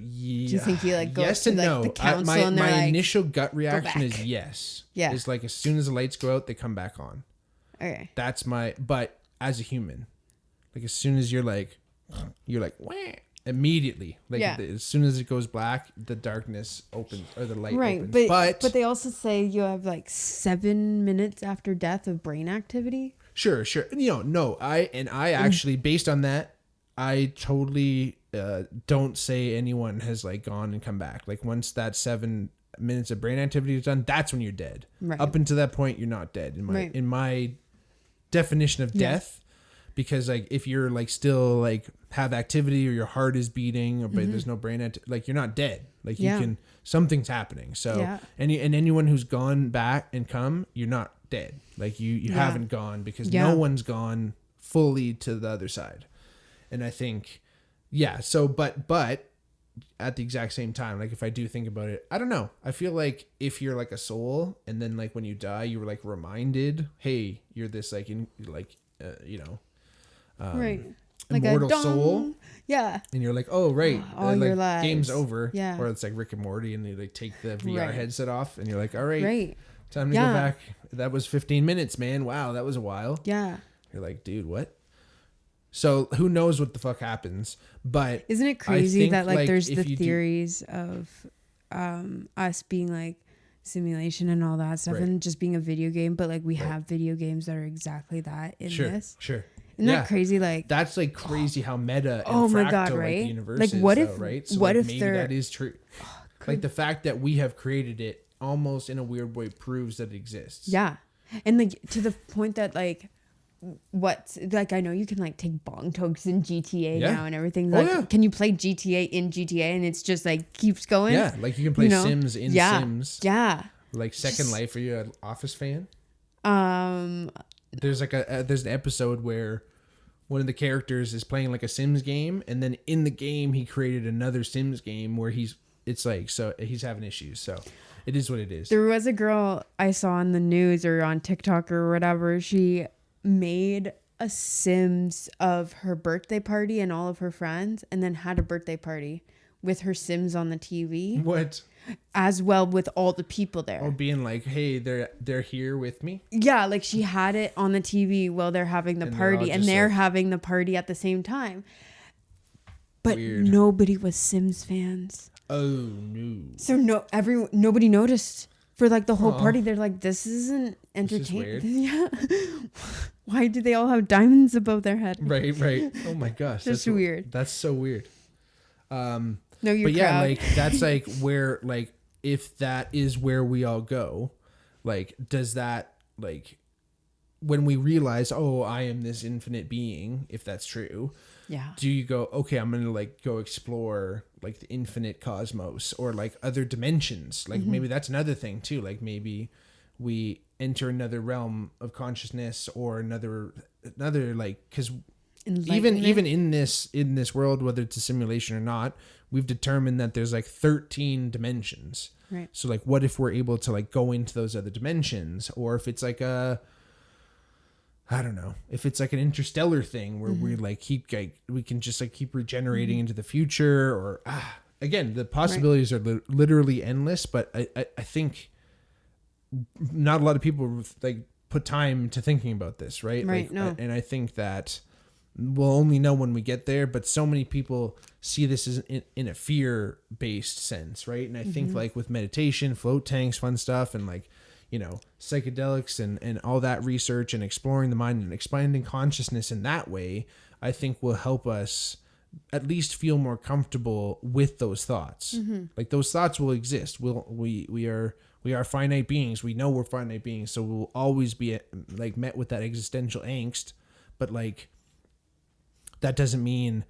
Yeah.
Do you think you like go
yes
to
and
like
no?
the council and they're
my
like,
initial gut reaction is
back.
yes.
Yeah.
It's like as soon as the lights go out, they come back on.
Okay.
That's but as a human, like as soon as you're like wah, immediately, like as soon as it goes black, the darkness opens or the light opens.
But they also say you have like 7 minutes after death of brain activity.
Sure. I actually, based on that, I totally don't say anyone has like gone and come back. Like once that 7 minutes of brain activity is done, that's when you're dead.
Right.
Up until that point, you're not dead in my definition of death. Because like if you're like still like have activity or your heart is beating, but there's no brain like you're not dead. Like you can, something's happening. So anyone who's gone back and come, you're not dead. Like you haven't gone because no one's gone fully to the other side. And I think, so, but at the exact same time, like if I do think about it, I don't know. I feel like if you're like a soul and then like when you die, you were like reminded, hey, you're this like,
Right. Like
immortal
a
soul.
Yeah.
And you're like, oh, right.
All your
like
lives.
Game's over.
Yeah.
Or it's like Rick and Morty and they like take the VR headset off and you're like, all right.
Right.
Time to go back. That was 15 minutes, man. Wow. That was a while.
Yeah.
You're like, dude, what? So who knows what the fuck happens? But
isn't it crazy that like there's the
you
theories of us being like simulation and all that stuff,
Right.
and just being a video game. But like we have video games that are exactly that in this.
Sure.
Isn't that crazy? Like
that's like crazy how meta and
oh my
fractal
God,
like
right?
the universe
Like
is,
what
though,
if
right? So
what
like,
if
maybe
they're
that is true. Like the fact that we have created it almost in a weird way proves that it exists.
yeah, and like to the point that like what like I know you can like take bong tokes in GTA now and everything. Like can you play GTA in GTA and it's just like keeps going?
Yeah, like you can play Sims in Sims.
Yeah.
Like Second Life. Are you an Office fan?
Um
There's like there's an episode where one of the characters is playing like a Sims game, and then in the game he created another Sims game where he's having issues. So it is what it is.
There was a girl I saw on the news or on TikTok or whatever. She made a Sims of her birthday party and all of her friends, and then had a birthday party with her Sims on the TV.
What?
As well with all the people there.
Oh, being like, hey, they're here with me.
Yeah, like she had it on the TV while they're having the party, and they're having the party at the same time. But nobody was Sims fans.
Oh no!
So nobody noticed for like the whole party. They're like, "This isn't entertaining." Yeah. Why do they all have diamonds above their head?
Right. Oh my gosh,
that's weird.
That's so weird.
No, you're.
But yeah, like that's like where like if that is where we all go, like does that like when we realize, oh, I am this infinite being, if that's true.
Yeah.
Do you go, okay, I'm going to like go explore like the infinite cosmos or like other dimensions? Like maybe that's another thing too. Like maybe we enter another realm of consciousness or another like, cause even in this world, whether it's a simulation or not, we've determined that there's like 13 dimensions.
Right.
So like, what if we're able to like go into those other dimensions, or if it's like I don't know, if it's like an interstellar thing where we like we can just like keep regenerating into the future, or again, the possibilities are literally endless. But I think not a lot of people like put time to thinking about this, right?
Right.
Like,
no.
And I think that we'll only know when we get there. But so many people see this as in a fear-based sense, right? And I think like with meditation, float tanks, fun stuff, and like, you know, psychedelics and all that research and exploring the mind and expanding consciousness in that way, I think will help us at least feel more comfortable with those thoughts. Like those thoughts will exist. We are finite beings. We know we're finite beings. So we'll always be like met with that existential angst, but like that doesn't mean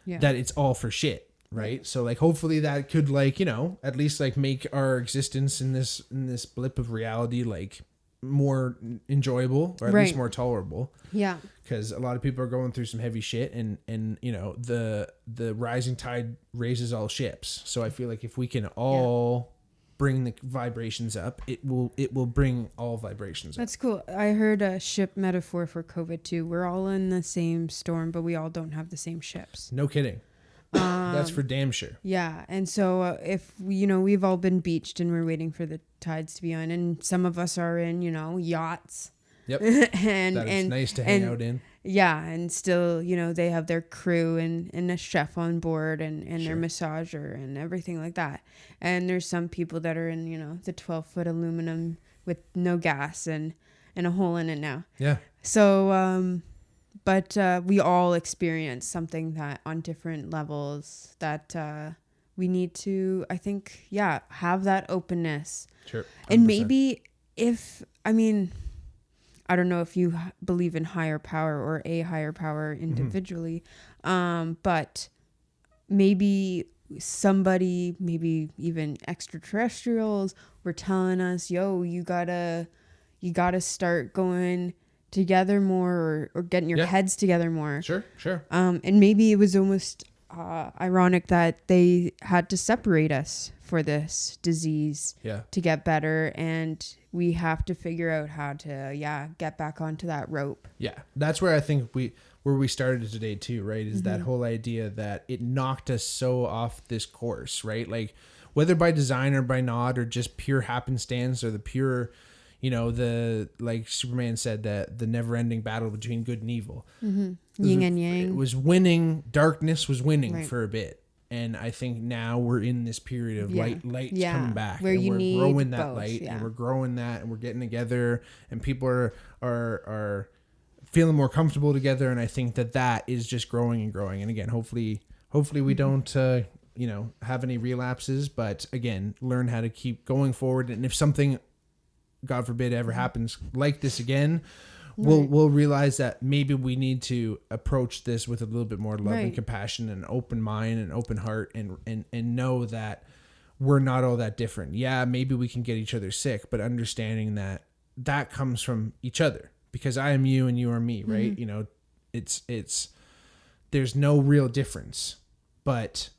that it's all for shit. Right. So like, hopefully that could like, you know, at least like make our existence in this blip of reality, like more enjoyable or at least more tolerable.
Yeah.
Cause a lot of people are going through some heavy shit and, you know, the rising tide raises all ships. So I feel like if we can all bring the vibrations up, it will bring all vibrations up.
That's cool. I heard a ship metaphor for COVID too. We're all in the same storm, but we all don't have the same ships.
No kidding. That's for damn sure.
Yeah. And so if, you know, we've all been beached and we're waiting for the tides to be on, and some of us are in, you know, yachts.
Yep.
and
it's nice to hang out in.
Yeah. And still, you know, they have their crew and a chef on board and their massager and everything like that. And there's some people that are in, you know, the 12-foot aluminum with no gas and a hole in it now.
Yeah.
So, but we all experience something that on different levels that we need to, I think, have that openness.
Sure. 100%.
And maybe I don't know if you believe in higher power or a higher power individually, but maybe somebody, maybe even extraterrestrials were telling us, yo, you gotta start going together more or getting your heads together more.
Sure.
And maybe it was almost ironic that they had to separate us for this disease to get better, and we have to figure out how to get back onto that rope. Yeah,
that's where I think where we started today too, right? Is that whole idea that it knocked us so off this course, right? Like whether by design or by not, or just pure happenstance, or the pure, you know, the, like Superman said, that the never-ending battle between good and evil.
Yin and yang.
It was winning. Darkness was winning for a bit. And I think now we're in this period of light's coming back,
where
and
you
we're
need
growing that
both,
light,
yeah.
and we're growing that, and we're getting together, and people are feeling more comfortable together. And I think that is just growing and growing. And again, hopefully we don't have any relapses, but again, learn how to keep going forward. And if something, God forbid, ever happens like this again, we'll realize that maybe we need to approach this with a little bit more love and compassion and open mind and open heart, and know that we're not all that different. Yeah, maybe we can get each other sick, but understanding that comes from each other, because I am you and you are me, right? It's there's no real difference, but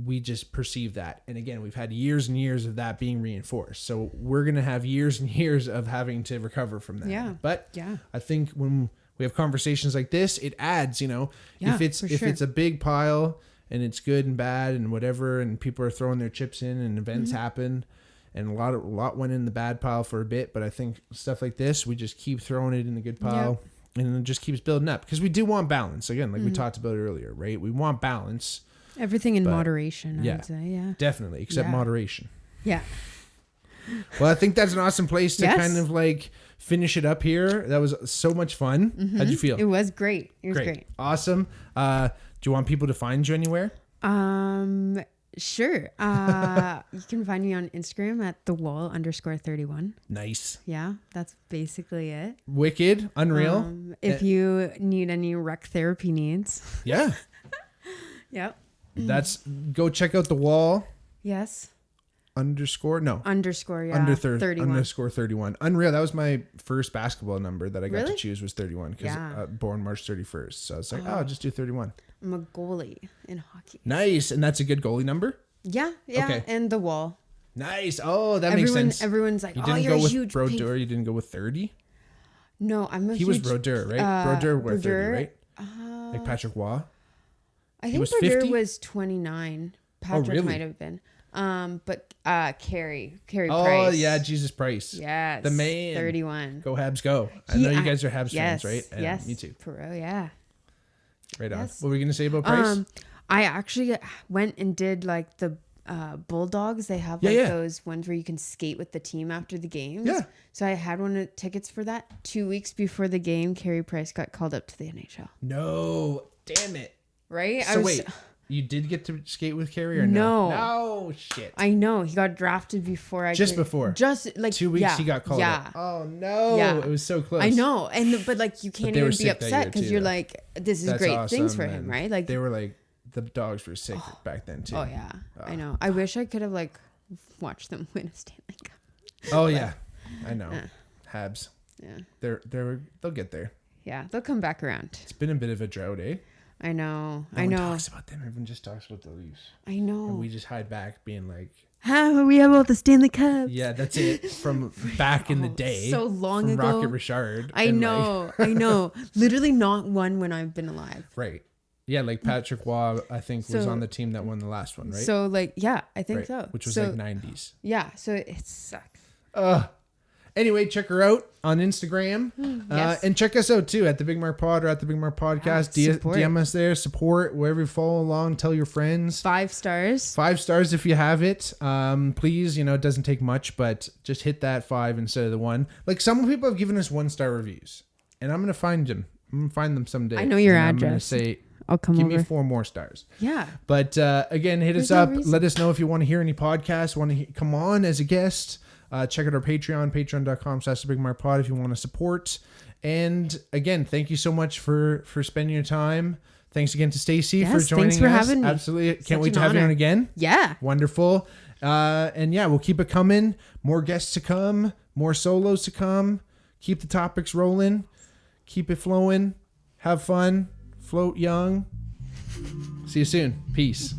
we just perceive that. And again, we've had years and years of that being reinforced. So we're going to have years and years of having to recover from that.
Yeah.
But I think when we have conversations like this, it adds, if it's a big pile and it's good and bad and whatever, and people are throwing their chips in and events happen, and a lot went in the bad pile for a bit. But I think stuff like this, we just keep throwing it in the good pile, and it just keeps building up, because we do want balance. Again, like we talked about earlier, right? We want balance.
Everything in moderation, I would say. Yeah.
Definitely, except moderation.
Yeah.
Well, I think that's an awesome place to kind of like finish it up here. That was so much fun. How'd you feel?
It was great. It was great.
Awesome. Do you want people to find you anywhere?
Sure. You can find me on Instagram at thewall_31.
Nice.
Yeah, that's basically it.
Wicked. Unreal.
If you need any rec therapy needs.
Yeah.
Yep.
Go check out the wall.
Yes.
_31.
Yeah.
31. Unreal. That was my first basketball number that I got to choose, was 31, because born March 31st. So I was like, I'll just do 31.
I'm a goalie in hockey.
Nice. And that's a good goalie number?
Yeah. Okay. And the wall.
Nice. Oh, that makes sense.
Everyone's like,
you didn't go with Brodeur. You didn't go with 30?
No,
He was Brodeur, right? Brodeur were 30, right? Like Patrick Waugh?
I think Brodeur was 29. Patrick might have been. But Carey Price.
Oh yeah, Jesus Price.
Yes.
The man.
31.
Go Habs, go. I know you guys are Habs fans, right?
Yes.
Me too.
Perreault, yeah.
Right on. What were you gonna say about Price?
I actually went and did like the Bulldogs. They have those ones where you can skate with the team after the games.
Yeah.
So I had one of the tickets for that. 2 weeks before the game, Carey Price got called up to the NHL.
No, damn it.
Right?
So wait, you did get to skate with Carey or no? No, shit.
I know. He got drafted before I
before.
Just like
2 weeks he got called up. Oh no. Yeah. It was so close.
I know. But like you can't even be upset because you're like, this is great things for him, right? Like
they were like, the Dogs were sick back then too.
Oh yeah. I know. I wish I could have like watched them win a Stanley Cup.
Oh yeah. I know. Habs.
Yeah.
They'll get there.
Yeah, they'll come back around.
It's been a bit of a drought, eh?
I know.
No one talks about them. Everyone just talks about the Leafs.
I know.
And we just hide back being like,
we have all the Stanley Cups.
Yeah, that's it. From back in the day.
So long
from
ago.
Rocket Richard.
I know. I know. Literally not one when I've been alive.
Right. Yeah, like Patrick Waugh, I think, was on the team that won the last one, right?
So like, yeah, I think so.
Which was like 90s.
Yeah, so it sucks.
Anyway, check her out on Instagram.
Yes.
And check us out too at the Bigmark Pod or at the Bigmark Podcast. DM us there, support, wherever you follow along, tell your friends.
5 stars.
5 stars if you have it. Please, it doesn't take much, but just hit that 5 instead of the 1. Like some people have given us 1-star reviews, and I'm going to find them. I'm going to find them someday.
I know your address.
I'm going to say,
I'll come
give
over.
me 4 more stars.
Yeah.
But again, hit us up. Let us know if you want to hear any podcasts, want to come on as a guest. Check out our Patreon, patreon.com/thebigmarkpod if you want to support. And again, thank you so much for spending your time. Thanks again to Stacie for joining us.
Thanks for having me.
Absolutely. Can't wait to have you on again.
Yeah.
Wonderful. And yeah, we'll keep it coming. More guests to come, more solos to come. Keep the topics rolling. Keep it flowing. Have fun. Float young. See you soon. Peace.